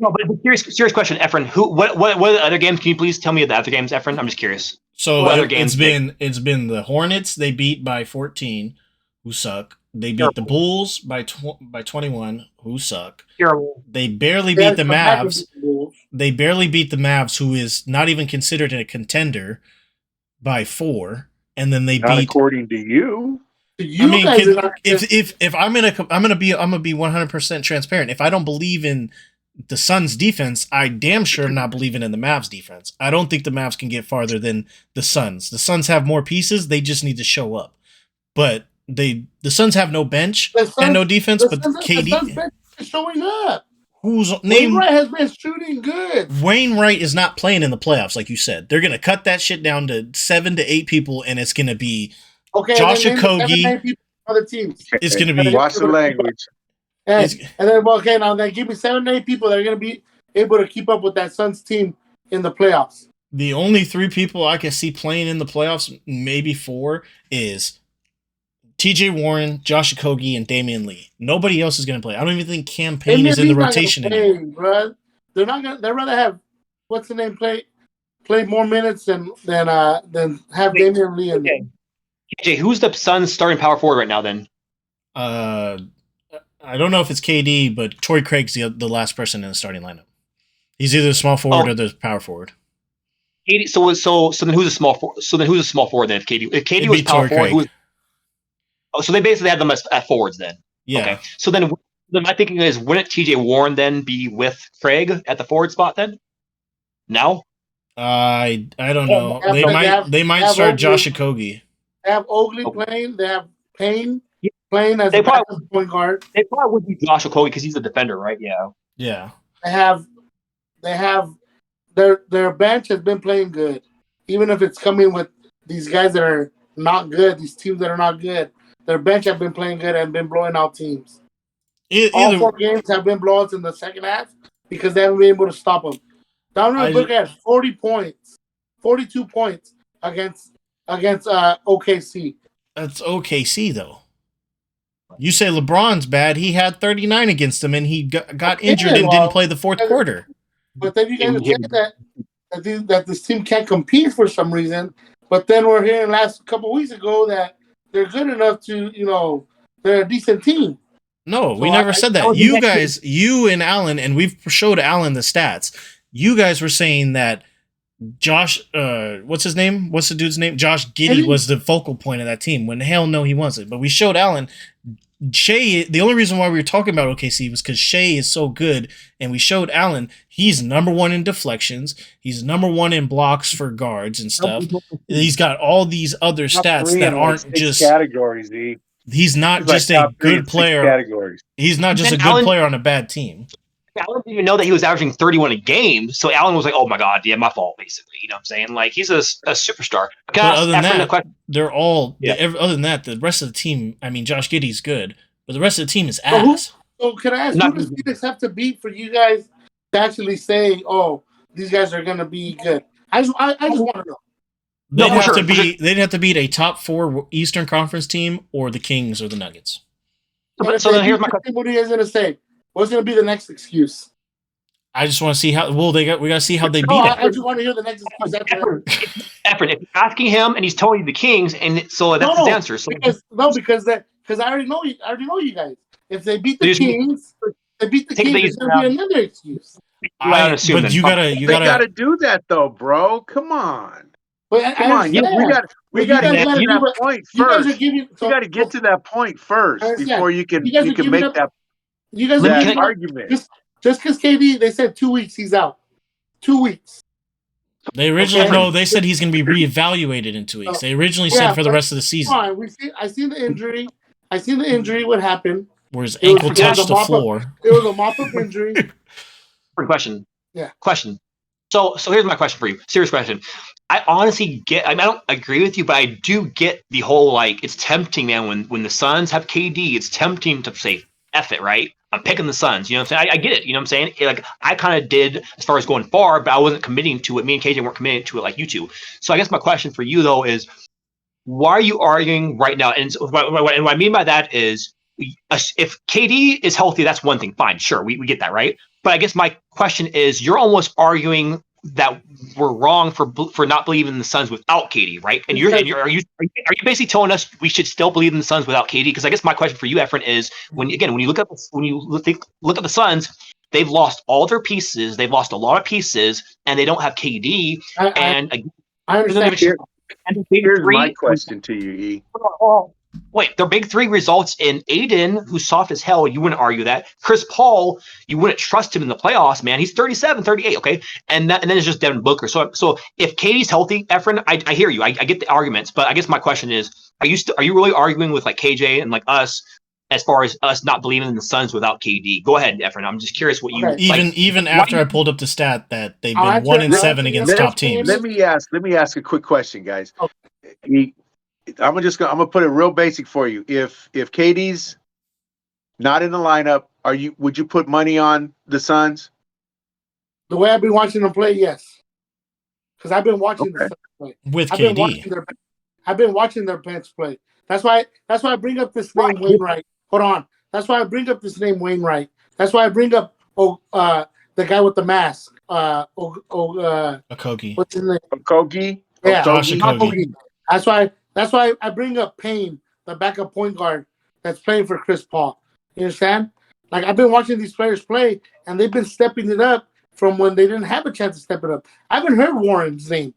No, but serious question, Efren. What are the other games? Can you please tell me the other games, Efren? I'm just curious. So it's been the Hornets they beat by 14, who suck. They beat the Bulls by 21, who suck. Terrible. They barely beat the Mavs. They barely beat the Mavs, who is not even considered a contender, by 4. And then they beat. According to you. I mean, if I'm gonna be 100% transparent. If I don't believe in the Suns defense, I damn sure am not believing in the Mavs defense. I don't think the Mavs can get farther than the Suns. The Suns have more pieces. They just need to show up. But the Suns have no bench and no defense. But KD the Suns is showing up. Whose name? Wainwright has been shooting good. Wainwright is not playing in the playoffs, like you said. They're gonna cut that shit down to 7 to 8 people, and it's gonna be Josh Okogie. Other teams. It's gonna be watch the language. And then now give me 7 to 8 people that are gonna be able to keep up with that Suns team in the playoffs. The only 3 people I can see playing in the playoffs, maybe 4, is TJ Warren, Josh Okogie, and Damian Lee. Nobody else is going to play. I don't even think Cam Payne is in the rotation anymore. Bro. They're not going. They'd rather have what's the name play more minutes than have Damian Lee in there. KJ, who's the Suns starting power forward right now? Then I don't know if it's KD, but Torrey Craig's the last person in the starting lineup. He's either the small forward or the power forward. KD, so then who's a small forward? So then who's a small forward then? If KD was power forward, so they basically had them as at forwards then. Yeah. Okay. So then my thinking is, wouldn't TJ Warren then be with Craig at the forward spot then? No. I don't know. They might have start Oakley. Josh Okogie. They have Oakley playing. They have Payne playing as a point guard. They probably would be Josh Okogie because he's a defender, right? Yeah. Yeah. They have their bench has been playing good, even if it's coming with these guys that are not good. These teams that are not good, their bench have been playing good and been blowing out teams. All 4 games have been blowouts in the second half because they haven't been able to stop them. Donovan Booker had 40 points, 42 points against OKC. That's OKC though. You say LeBron's bad. He had 39 against them, and he got injured and didn't play the fourth quarter. But then you guys are saying that this team can't compete for some reason. But then we're hearing last couple weeks ago that they're good enough to, they're a decent team. No, we never said that. You and Alan, and we've showed Alan the stats. You guys were saying that Josh, what's his name? What's the dude's name? Josh Giddey was the focal point of that team. When hell no, he wasn't. But we showed Alan. Shea, the only reason why we were talking about OKC was because Shea is so good, and we showed Alan he's number 1 in deflections, he's number 1 in blocks for guards and stuff. He's got all these other stats that aren't just categories. He's not just a good player. Categories. He's not just a good player on a bad team. Alan didn't even know that he was averaging 31 a game, so Alan was like, "Oh my god, yeah, my fault." Basically, you know what I'm saying? Like he's a superstar. But other than that, they're all. Yeah. Other than that, the rest of the team. I mean, Josh Giddey's good, but the rest of the team is ass. So can I ask, who does Phoenix have to beat for you guys to actually say, "Oh, these guys are going to be good"? I just want to know. They'd have to beat a top 4 Eastern Conference team or the Kings or the Nuggets. So then here's my question: what are you guys going to say? What's going to be the next excuse? I just want to see how. Well, we got to see how they beat it. I just want to hear the next excuse. Efren, if you're asking him and he's telling you the Kings, and so that's his answer. So because I already know you. I already know you guys. If they beat the Kings, it's going to be another excuse. But you gotta do that though, bro. Come on. But Come on, we got to get to that point first. You got to get to that point first before you can make that. You guys are argument. Just because KD, they said 2 weeks, he's out. 2 weeks. They originally they said he's going to be reevaluated in 2 weeks. They originally said for the rest of the season. Fine. I see the injury. What happened? Where his ankle touched the floor. It was a mop-up injury. Question. Yeah. Question. So here's my question for you. Serious question. I honestly get. I don't agree with you, but I do get the whole it's tempting, man. When the Suns have KD, it's tempting to say F it, right? I'm picking the Suns. You know what I'm saying? I get it. You know what I'm saying? I kind of did as far as going far, but I wasn't committing to it. Me and KJ weren't committing to it like you two. So I guess my question for you though is, why are you arguing right now? And what I mean by that is, if KD is healthy, that's one thing. Fine, sure, we get that, right? But I guess my question is, you're almost arguing that we're wrong for not believing in the Suns without KD, right? And are you basically telling us we should still believe in the Suns without KD? Because I guess my question for you, Efren, is when you look at the Suns, they've lost all their pieces, they've lost a lot of pieces, and they don't have KD. I understand. Here's my question to you, E. Wait, their big 3 results in Aiden, who's soft as hell, you wouldn't argue that. Chris Paul, you wouldn't trust him in the playoffs, man. He's 37, 38, okay? And then it's just Devin Booker. So if KD's healthy, Efren, I hear you. I get the arguments, but I guess my question is, are you really arguing with KJ and us as far as us not believing in the Suns without KD? Go ahead, Efren. I'm just curious what you even after I pulled up the stat that they've been 1-7 against top teams. Let me ask a quick question, guys. Okay. I'm gonna put it real basic for you. If KD's not in the lineup, would you put money on the Suns? The way I've been watching them play, yes. Because I've been watching the Suns play with KD. I've been watching their bench play. That's why I bring up this name Wainwright. Hold on. That's why I bring up this name Wainwright. That's why I bring up the guy with the mask. Okogie. What's his name? Okogie. Yeah, Okogie. That's why I bring up Payne, the backup point guard that's playing for Chris Paul. You understand? I've been watching these players play, and they've been stepping it up from when they didn't have a chance to step it up. I haven't heard Warren's name.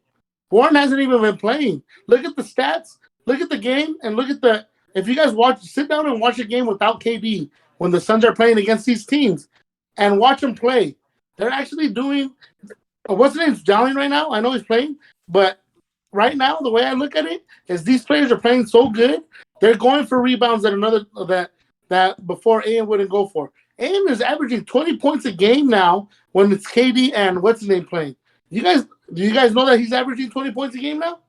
Warren hasn't even been playing. Look at the stats, look at the game, and look at the. If you guys sit down and watch a game without KD when the Suns are playing against these teams, and watch them play, they're actually doing. What's his name's Dowling right now? I know he's playing, but right now the way I look at it is these players are playing so good. They're going for rebounds that before AM wouldn't go for. AM is averaging 20 points a game now when it's KD and what's his name playing. Do you guys know that he's averaging 20 points a game now?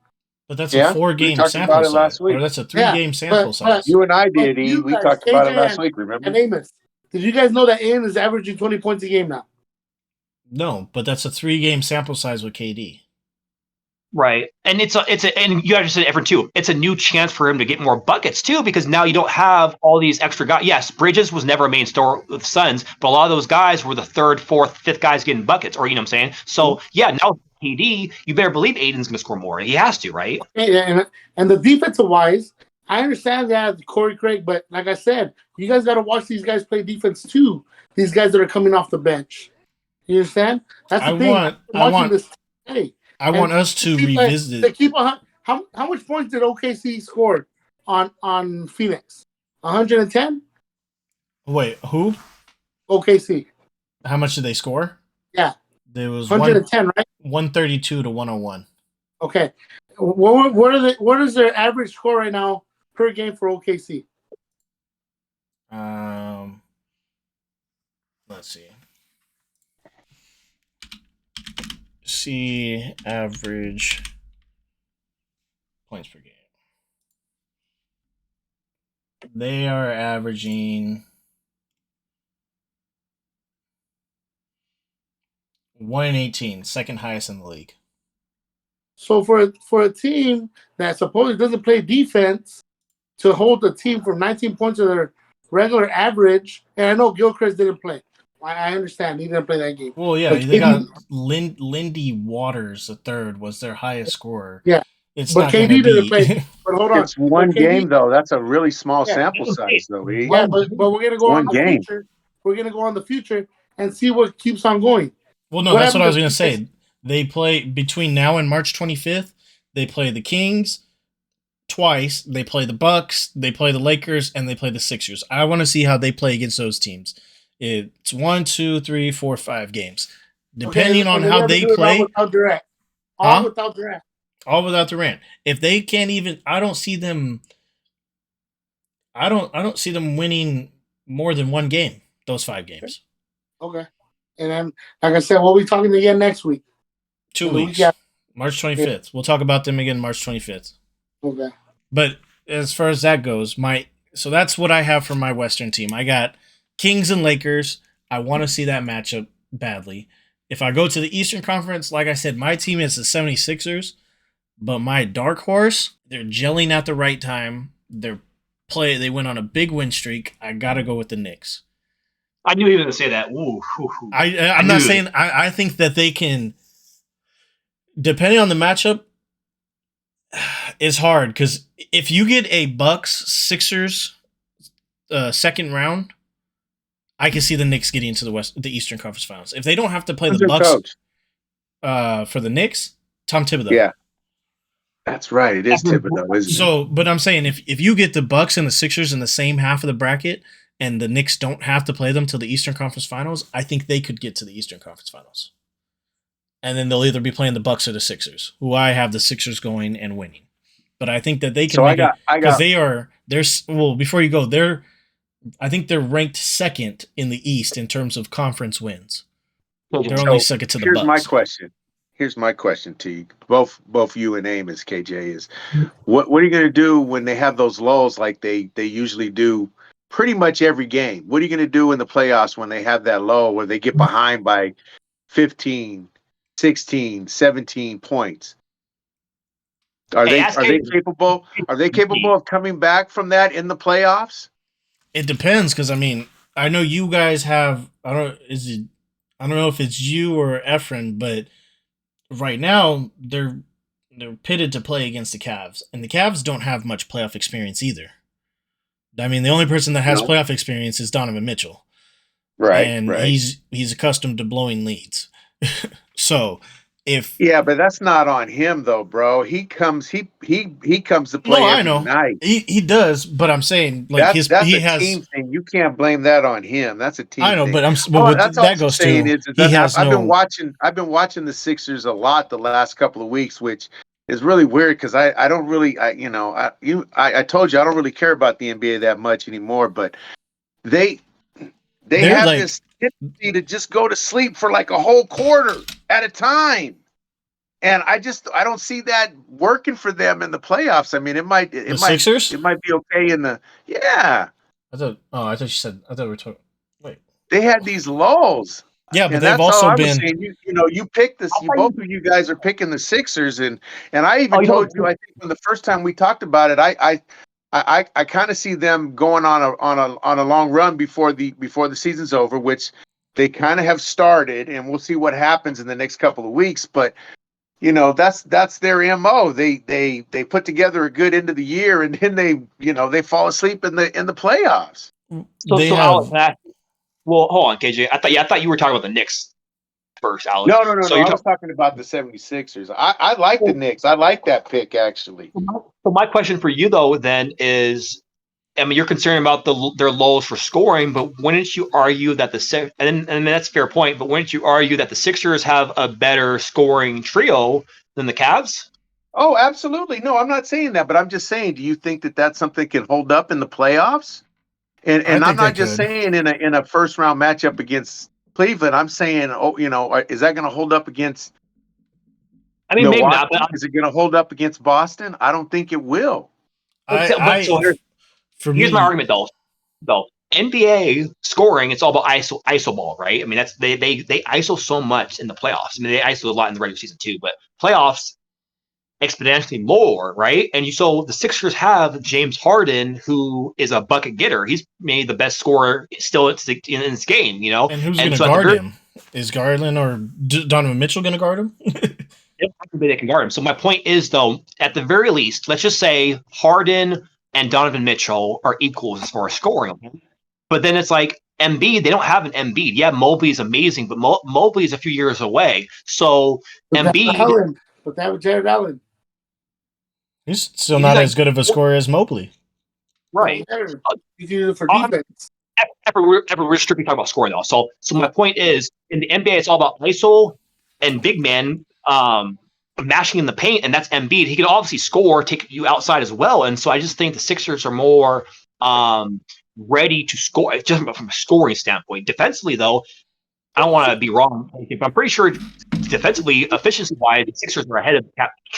But that's a 4-game sample about it size. last week. Or that's a 3-game sample size. You and I did, E. We talked about it last week, remember? And Amos. Did you guys know that AM is averaging 20 points a game now? No, but that's a 3-game sample size with KD. Right, and and you understand Everett too. It's a new chance for him to get more buckets too, because now you don't have all these extra guys. Yes, Bridges was never a main star with the Suns, but a lot of those guys were the third, fourth, fifth guys getting buckets, or you know what I'm saying. So yeah, now KD, you better believe Aiden's going to score more. He has to, right? And the defensive wise, I understand that Corey Craig, but like I said, you guys got to watch these guys play defense too. These guys that are coming off the bench. You understand? That's the thing. I want us to revisit. How much points did OKC score on Phoenix? 110? Wait, who? OKC. How much did they score? Yeah. There was 110, right? 132 to 101. Okay. What is their average score right now per game for OKC? Let's see. See average points per game. They are averaging 118, second highest in the league. So for a team that supposedly doesn't play defense to hold the team from 19 points of their regular average, and I know Gilchrist didn't play. I understand he didn't play that game. Well, yeah, they got Lindy Waters the third was their highest scorer. Yeah, it's but not KD didn't play. But hold on, it's one game though. That's a really small sample size, though. Yeah, but we're gonna go on the future. We're gonna go on the future and see what keeps on going. Well, no, that's what I was gonna say. They play between now and March 25th. They play the Kings twice. They play the Bucks. They play the Lakers, and they play the Sixers. I want to see how they play against those teams. It's 1, 2, 3, 4, 5 games, depending on how they play. Without Durant. Without Durant. All without Durant. If they can't even, I don't see them. I don't see them winning more than one game. Those 5 games. Okay. And then, like I said, we'll be talking again next week. 2 weeks. March 25th. Yeah. We'll talk about them again March 25th. Okay. But as far as that goes, so that's what I have for my Western team. I got Kings and Lakers. I want to see that matchup badly. If I go to the Eastern Conference, like I said, my team is the 76ers, but my dark horse, they're gelling at the right time. They went on a big win streak. I got to go with the Knicks. I knew he was going to say that. Ooh. I'm not saying I think that they can, depending on the matchup, it's hard because if you get a Bucks Sixers second round, I can see the Knicks getting into the Eastern Conference Finals. If they don't have to play the Bucks for the Knicks, Tom Thibodeau. Yeah, that's right. It is Thibodeau, isn't it? So, but I'm saying if you get the Bucks and the Sixers in the same half of the bracket, and the Knicks don't have to play them till the Eastern Conference Finals, I think they could get to the Eastern Conference Finals. And then they'll either be playing the Bucks or the Sixers, who I have the Sixers going and winning. But I think that they can because before you go, I think they're ranked second in the East in terms of conference wins. They're only second to the Bucks. Here's my question to you, both you and Amos, KJ, is what are you going to do when they have those lulls like they usually do pretty much every game? What are you going to do in the playoffs when they have that lull where they get behind by 15, 16, 17 points? Are they capable? Are they capable of coming back from that in the playoffs? It depends, because I know you guys have. I don't know if it's you or Efren, but right now they're pitted to play against the Cavs, and the Cavs don't have much playoff experience either. I mean, the only person that has playoff experience is Donovan Mitchell, right? And right. he's accustomed to blowing leads. So if Yeah, but that's not on him though, bro. He comes to no, play I every know night. he does, but I'm saying like That's he a has. team thing. You can't blame that on him. That's a I team know, thing. but well, what That's all that I'm goes saying to is he that has no. I've been watching the Sixers a lot the last couple of weeks, which is really weird because I don't really I told you I don't really care about the NBA that much anymore, but they they They're have like this tendency to just go to sleep for like a whole quarter at a time. And I don't see that working for them in the playoffs. I mean, the Sixers. it might be okay in the yeah. I thought. Oh, I thought you said. I thought we were talking. Wait. They Oh. had these lulls. Yeah, but And they've that's all also I was been. saying. You picked I this. You thought both of you guys are picking the Sixers, and I oh, even you know, told you. I think when the first time we talked about it, I kind of see them going on a long run before the season's over, which they kind of have started, and we'll see what happens in the next couple of weeks. But that's their MO. They put together a good end of the year, and then they fall asleep in the playoffs. They so Alex, have. well, hold on, KJ. I thought you were talking about the Knicks first, Alex. No. So you're I was talking. talking about the 76ers. I like the Knicks. I like that pick, actually. So my question for you though then is, I mean, you're concerned about their lows for scoring, but wouldn't you argue that and that's a fair point, but wouldn't you argue that the Sixers have a better scoring trio than the Cavs? Oh, absolutely. No, I'm not saying that, but I'm just saying, do you think that that's something that can hold up in the playoffs? I And I'm think they not just could. saying in a first round matchup against Cleveland. I'm saying, is that going to hold up against I mean, maybe not, Milwaukee? Is it going to hold up against Boston? I don't think it will. but so For here's my me, argument though. NBA scoring, it's all about ISO ball, right? I mean, that's they ISO so much in the playoffs. I mean, they ISO a lot in the regular season too, but playoffs exponentially more, right? And so the Sixers have James Harden, who is a bucket getter. He's maybe the best scorer still in this game, and who's going And to so at the guard very him? Is Garland or Donovan Mitchell going to guard him? they can guard him. So my point is, though, at the very least, let's just say Harden and Donovan Mitchell are equals as far as scoring. But then it's like Embiid, they don't have an Embiid. Yeah, Mobley is amazing, but Mobley is a few years away. So Embiid, But that was Jared Allen. He's still he's not like as good of a scorer as Mobley. right. You can use it for I'm- defense. We're strictly talking about scoring though. So my point is, in the NBA, it's all about ISO and big men mashing in the paint, and that's Embiid. He can obviously score, take you outside as well. And so I just think the Sixers are more ready to score, just from a scoring standpoint. Defensively, though, I don't want to be wrong, but I'm pretty sure defensively, efficiency wise, the Sixers are ahead of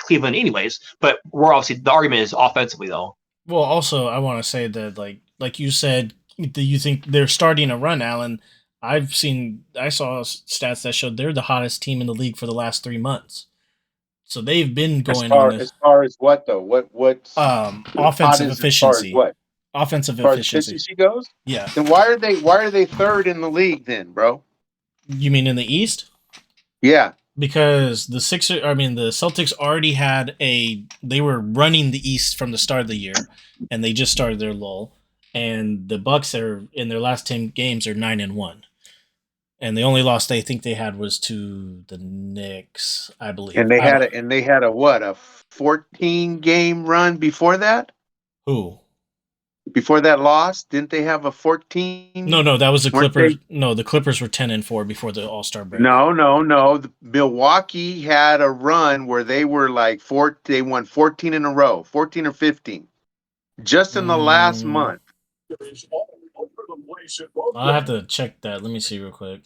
Cleveland, anyways. But we're obviously the argument is offensively, though. Well, also I want to say that like you said, do you think they're starting a run, Alan? I saw stats that showed they're the hottest team in the league for the last 3 months. So they've been going on this As far as what though? What's offensive as far as efficiency. what? Offensive As far as efficiency. efficiency goes? Yeah. Then why are they third in the league then, bro? You mean in the East? Yeah. Because the Celtics already they were running the East from the start of the year, and they just started their lull. And the Bucks are in their last 10 games are 9-1, and the only loss they think they had was to the Knicks, I believe. And they had a what, a 14 game run before that? Who? Before that loss, didn't they have a 14? No, that was the Weren't Clippers. they? No, the Clippers were 10-4 before the All-Star break. No. Milwaukee had a run where they were like they won 14 in a row, 14 or 15, just in the last month. I'll have to check that. Let me see real quick.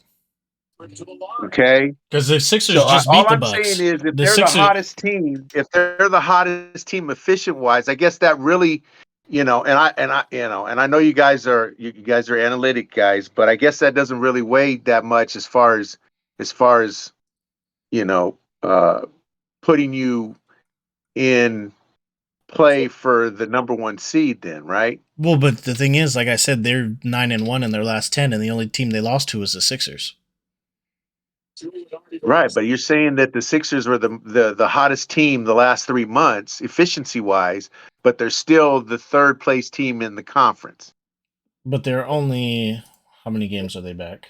Okay. Because the Sixers So just all beat the I'm Bucks. saying is, if The they're Sixers, the hottest team, efficient wise, I guess that really, and I know you guys are analytic guys, but I guess that doesn't really weigh that much as far as putting you in play for the number one seed then, right? well, but the thing is, like I said, they're 9-1 in their last 10, and the only team they lost to was the Sixers. Right, but you're saying that the Sixers were the hottest team the last 3 months, efficiency wise, but they're still the third place team in the conference. But they're only how many games are they back?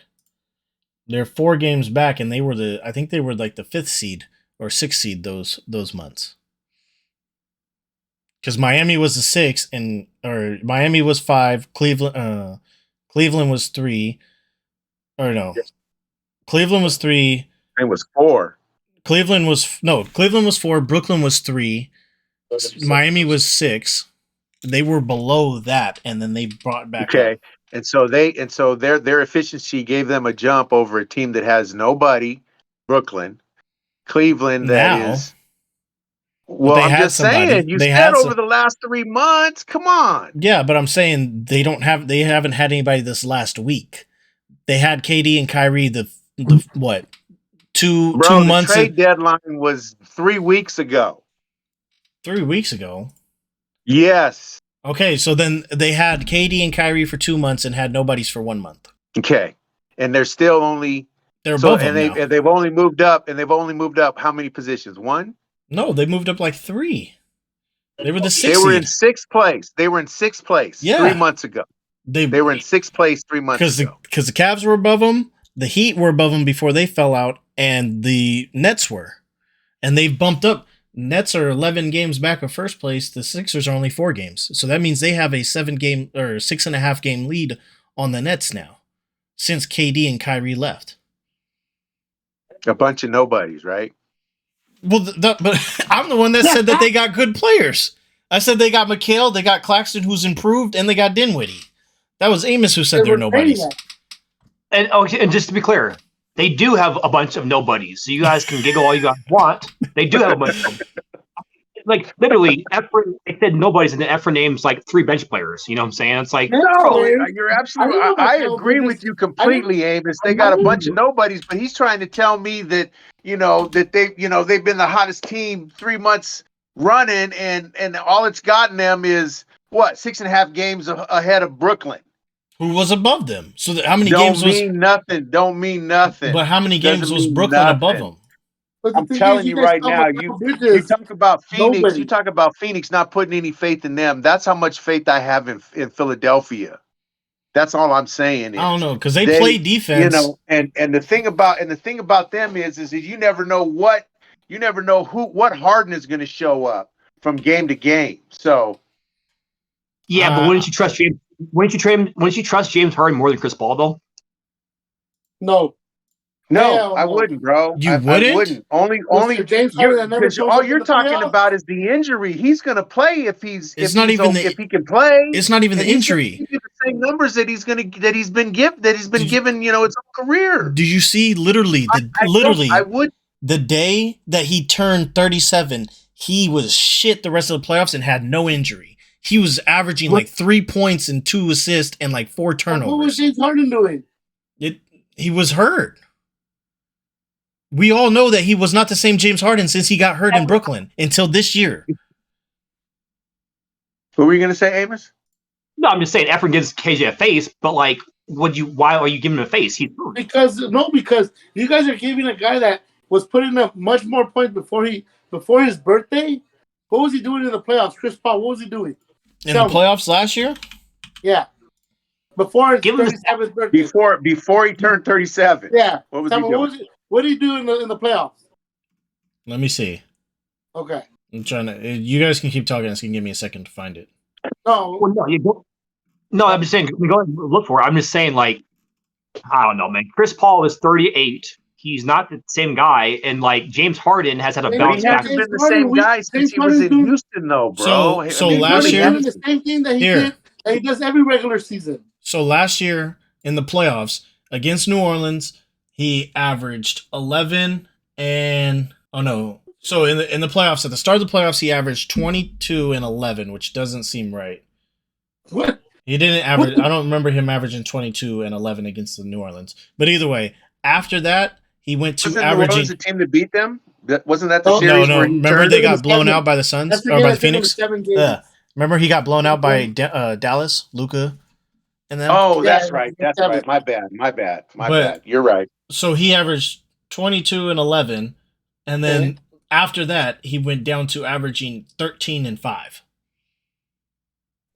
They're 4 games back, and I think they were like the 5th seed or 6th seed those months. Because Miami was the 6th, or Miami was 5. Cleveland was 3, or no, Cleveland was 3. It was 4. Cleveland was 4. Brooklyn was 3. Miami was 6. They were below that, and then they brought back Okay. up. And so their efficiency gave them a jump over a team that has nobody, Brooklyn. Cleveland, that Now, is. Well, they I'm had just somebody. saying, you They said had over the last 3 months. Come on. Yeah, but I'm saying they haven't had anybody this last week. They had KD and Kyrie the what? Two Bro, months the trade deadline was 3 weeks ago. 3 weeks ago. Yes. Okay, so then they had KD and Kyrie for 2 months and had nobody's for 1 month. Okay. And they're still only They're above them now. and they've only moved up how many positions? 1? No, they moved up like 3. They were the 6th They were in seed. 6th place. They were in 6th place Yeah. 3 months ago. They were in 6th place 3 months ago. Because the Cavs were above them, the Heat were above them before they fell out, and the Nets were. And they've bumped up. Nets are 11 games back of first place. The Sixers are only 4 games. So that means they have a 7-game or 6.5 game lead on the Nets now since KD and Kyrie left. A bunch of nobodies, right? Well, but I'm the one that said that they got good players. I said they got McHale, they got Claxton, who's improved, and they got Dinwiddie. That was Amos who said they're nobodies. And just to be clear, they do have a bunch of nobodies. So you guys can giggle all you guys want. They do have a bunch of like literally Efren, they said nobody's, and then Efren names like 3 bench players. You know what I'm saying? It's like, no, you're absolutely. I agree with you completely, Amos. They got a bunch of nobodies, but he's trying to tell me that they've been the hottest team 3 months running, and all it's gotten them is what 6.5 games ahead of Brooklyn, who was above them. So how many don't games was? Don't mean nothing. But how many games Doesn't was mean Brooklyn nothing. above them? I'm telling you right now, you talk about Phoenix. Nobody. You talk about Phoenix not putting any faith in them. That's how much faith I have in Philadelphia. That's all I'm saying. I don't know, because they play defense. And the thing about them is you never know what Harden is going to show up from game to game. So yeah, but wouldn't you trust James? Wouldn't you trust James Harden more than Chris Paul though? No. No, I wouldn't, bro. You wouldn't? I wouldn't. Only James Harden. all you're talking about is the injury. He's going to play if he can play. It's not even the injury. He's the same numbers that he's been given. His whole career. Do you see literally the day that he turned 37, he was shit the rest of the playoffs and had no injury. He was averaging like 3 points and 2 assists and like 4 turnovers. What was James Harden doing? He was hurt. We all know that he was not the same James Harden since he got hurt in Brooklyn until this year. What were you going to say, Amos? No, I'm just saying Efren gives KJ a face, but like, why are you giving him a face? Because you guys are giving a guy that was putting up much more points before his birthday. What was he doing in the playoffs? Chris Paul, what was he doing? In the playoffs last year? Yeah. Before his 37th birthday. Before he turned 37. Yeah. What was he doing? What did he do in the playoffs? Let me see. Okay. I'm trying to. You guys can keep talking. It's gonna give me a second to find it. No. Well, no, I'm just saying. Go and look for it. I'm just saying, like, I don't know, man. Chris Paul is 38. He's not the same guy, and like James Harden has had a bounce back. He hasn't been the same guy since he was in Houston, though, bro. So last year, the same thing that he did. That he does every regular season. So last year in the playoffs against New Orleans, he averaged 11 and So in the playoffs, at the start of the playoffs, he averaged 22 and 11, which doesn't seem right. What? He didn't average. I don't remember him averaging 22 and 11 against the New Orleans. But either way, after that, he went to averaging. New Orleans the team that beat them? Wasn't that the series? No. Remember they got blown out by the Suns or by the Phoenix? Yeah. Remember he got blown out by Dallas, Luka, and them. Oh, that's right. That's right. My bad. You're right. So he averaged 22 and 11, and then after that he went down to averaging 13 and 5.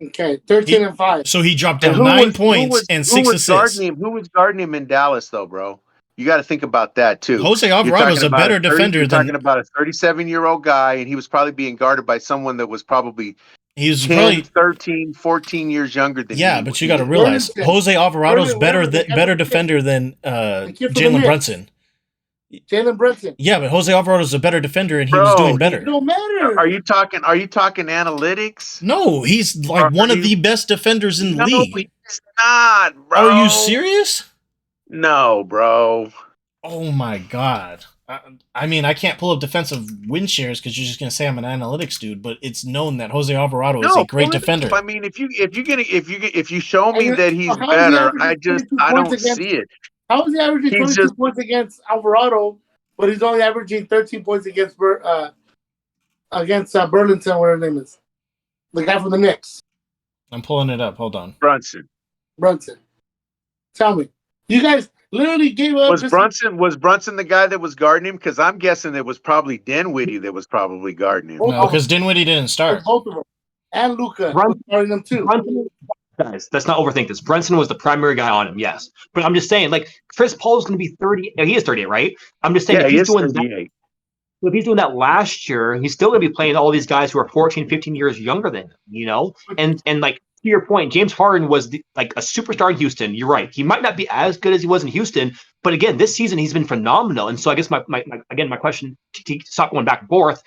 Okay, 13 and 5. So he dropped down 9 points and 6 assists. Who was guarding him in Dallas, though, bro? You got to think about that too. Jose You're Alvarado's talking a about better 30 defender You're talking than about a 37-year-old guy, and he was probably being guarded by someone that was probably he's 10, probably 13, 14 years younger than yeah, he but was. you got to realize Burlington. Jose Alvarado's Burlington, better defender than kid from the Jalen Knicks. Brunson. Jalen Brunson. Yeah, but Jose Alvarado's a better defender, and he was Bro, doing It better. don't matter. Are you talking analytics? No, he's like Are one of you- the best defenders in the No, league. he's not, bro. Are you serious? No, bro. Oh my god. I mean, I can't pull up defensive win shares because you're just gonna say I'm an analytics dude, but it's known that Jose Alvarado is a great pull it defender. up. I mean, if you show me And that he's how is he better, averaging 22 I points don't against- see it. How is he averaging He's 22 just- points against Alvarado, but he's only averaging 13 points against Burlington, whatever his name is, the guy from the Knicks, I'm pulling it up. Hold on. Brunson. Tell me, you guys literally gave up. Was Brunson the guy that was guarding him? Because I'm guessing it was probably Dinwiddie that was probably guarding him. No, because Dinwiddie didn't start. Both of them, and Luca Brunson- starting them too. Brunson, guys, let's not overthink this. Brunson was the primary guy on him, yes. But I'm just saying, like, Chris Paul is going to be 30. He is 38, right? I'm just saying, Yeah, if he he's is doing that, 38. if he's doing that last year, he's still going to be playing all these guys who are 14, 15 years younger than him, you know? And like, to your point, James Harden was like a superstar in Houston. You're right. He might not be as good as he was in Houston, but again, this season he's been phenomenal. And so I guess my question to stop going back and forth,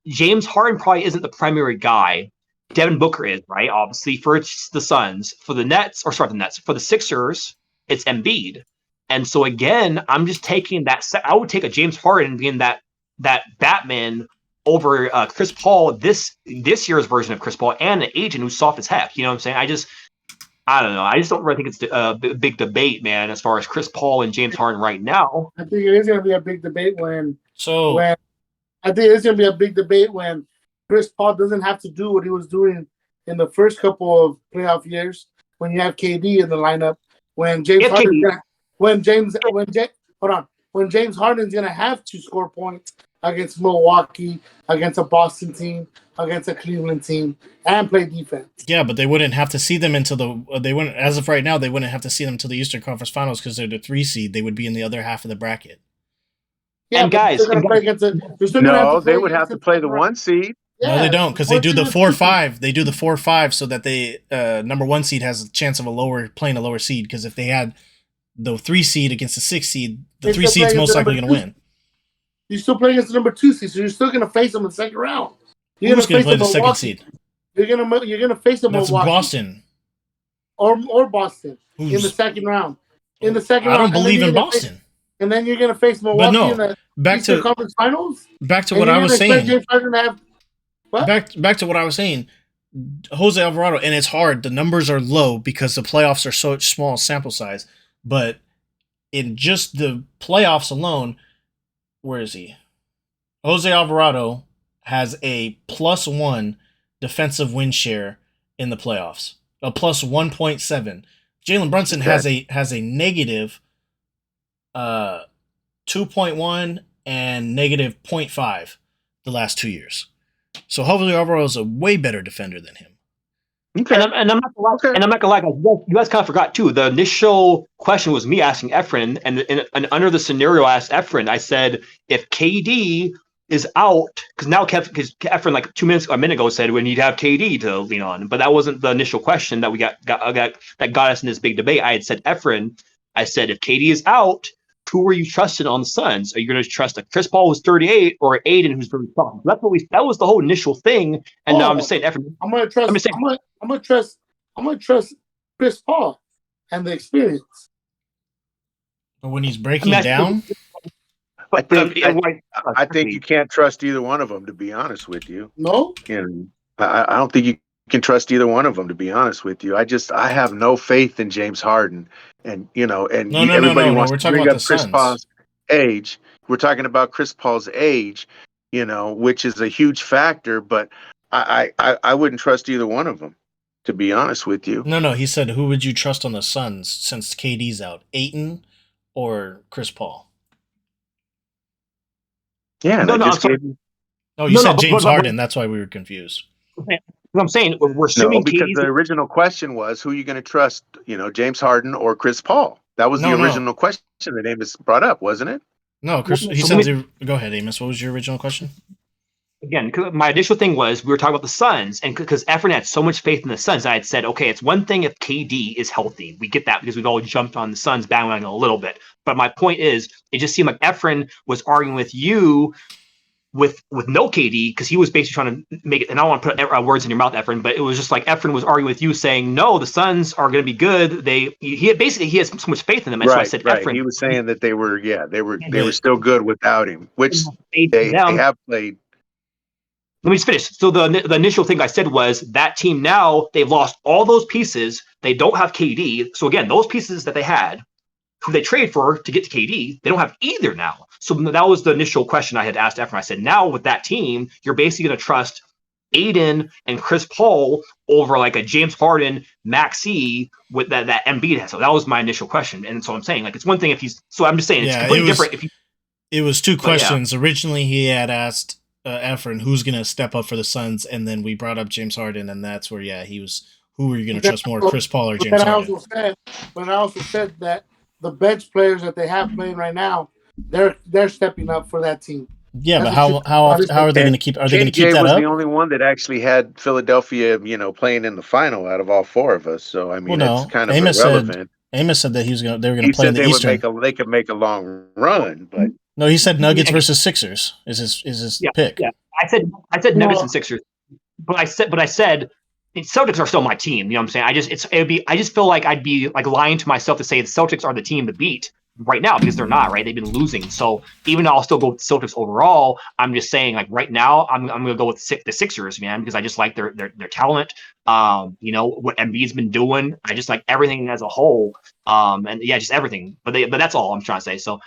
James Harden probably isn't the primary guy. Devin Booker is, right? Obviously, for the Suns, for the Nets, for the Sixers, it's Embiid. And so again, I'm just taking that. I would take a James Harden being that Batman over Chris Paul, this year's version of Chris Paul, and an agent who's soft as heck. You know what I'm saying? I don't know. I just don't really think it's a big debate, man, as far as Chris Paul and James Harden right now. I think it is going to be a big debate when Chris Paul doesn't have to do what he was doing in the first couple of playoff years when you have KD in the lineup. When James Harden's going to have to score points against Milwaukee, against a Boston team, against a Cleveland team, and play defense. Yeah, but they wouldn't have to see them until as of right now, they wouldn't have to see them until the Eastern Conference Finals because they're the 3 seed. They would be in the other half of the bracket. Yeah, and guys, they would have to play the 1 seed. No, they don't, because they do the 4-5. They do the 4-5 so that they number 1 seed has a chance of playing a lower seed. Because if they had the 3 seed against the 6 seed, the 3 seed's most likely going to win. You still play against the number 2 seed, so you're still going to face them in the second round. Who's going to play the second seed? You're gonna face them. That's Milwaukee. Boston or Boston in the second round. I don't believe in Boston. And then you're gonna face Milwaukee in the Eastern Conference Finals. Back to what I was saying. Back to what I was saying. Jose Alvarado, and it's hard. The numbers are low because the playoffs are so small sample size. But in just the playoffs alone, where is he? Jose Alvarado has a +1 defensive win share in the playoffs, a +1.7. Jalen Brunson has a negative 2.1 and negative 0.5 the last 2 years. So Jose Alvarado is a way better defender than him. Okay. And I'm not gonna lie, guys. You guys kind of forgot too. The initial question was me asking Efren, and under the scenario I asked Efren, I said if KD is out, because now Efren like a minute ago said we need to have KD to lean on, but that wasn't the initial question that we got that got us in this big debate. I had said Efren, I said if KD is out, who are you trusting on the Suns? Are you going to trust a Chris Paul who's 38 or Aiden who's very strong? That was the whole initial thing. And now I'm just saying, Efren, I'm going to trust Chris Paul and the experience. But when he's breaking down, I think you can't trust either one of them, to be honest with you. No, I don't think you can trust either one of them, to be honest with you. I have no faith in James Harden, and everybody wants to bring up Chris Paul's age. We're talking about Chris Paul's age, which is a huge factor. But I wouldn't trust either one of them, to be honest with you. No. He said, who would you trust on the Suns since KD's out, Ayton or Chris Paul? Yeah, you said James Harden. That's why we were confused. I'm saying we're assuming because the original question was who are you going to trust, James Harden or Chris Paul? That was the No, no. original question that Amos brought up, wasn't it? No, Chris. He So said. Go ahead, Amos. What was your original question? Again, 'cause my initial thing was we were talking about the Suns, and because Efren had so much faith in the Suns, I had said, okay, it's one thing if KD is healthy. We get that because we've all jumped on the Suns bandwagon a little bit. But my point is, it just seemed like Efren was arguing with you with no KD because he was basically trying to make it. And I don't want to put words in your mouth, Efren, but it was just like Efren was arguing with you, saying, no, the Suns are going to be good. He has so much faith in them. And so I said, Efren, He was saying that they were still good without him, which they have played. Let me just finish. So the initial thing I said was that team now, they've lost all those pieces. They don't have KD. So again, those pieces that they had, who they trade for to get to KD, they don't have either now. So that was the initial question I had asked Efren. I said, now with that team, you're basically going to trust Aiden and Chris Paul over like a James Harden, Maxey with that Embiid has. So that was my initial question. And so I'm saying, like, it's one thing if he's. So I'm just saying it's completely different. If it was two questions. Originally, he had asked Efren who's going to step up for the Suns, and then we brought up James Harden, and that's where he was. Who were you going to trust more, Chris Paul or James Harden? But I also said that the bench players that they have playing right now, they're stepping up for that team. Yeah, but how are they going to keep? Are they going to keep that up? KJ was the only one that actually had Philadelphia, playing in the final out of all four of us. So I mean, it's kind of irrelevant. Amos said that they were going to play in the Eastern. They could make a long run, but no, he said Nuggets versus Sixers is his pick. Yeah, I said Nuggets and Sixers, but I said Celtics are still my team. You know what I'm saying? I just feel like I'd be like lying to myself to say the Celtics are the team to beat right now because they're not, right? They've been losing. So even though I'll still go with the Celtics overall, I'm just saying like right now I'm going to go with the Sixers, man, because I just like their talent. What Embiid's been doing. I just like everything as a whole. And yeah, just everything. But that's all I'm trying to say. So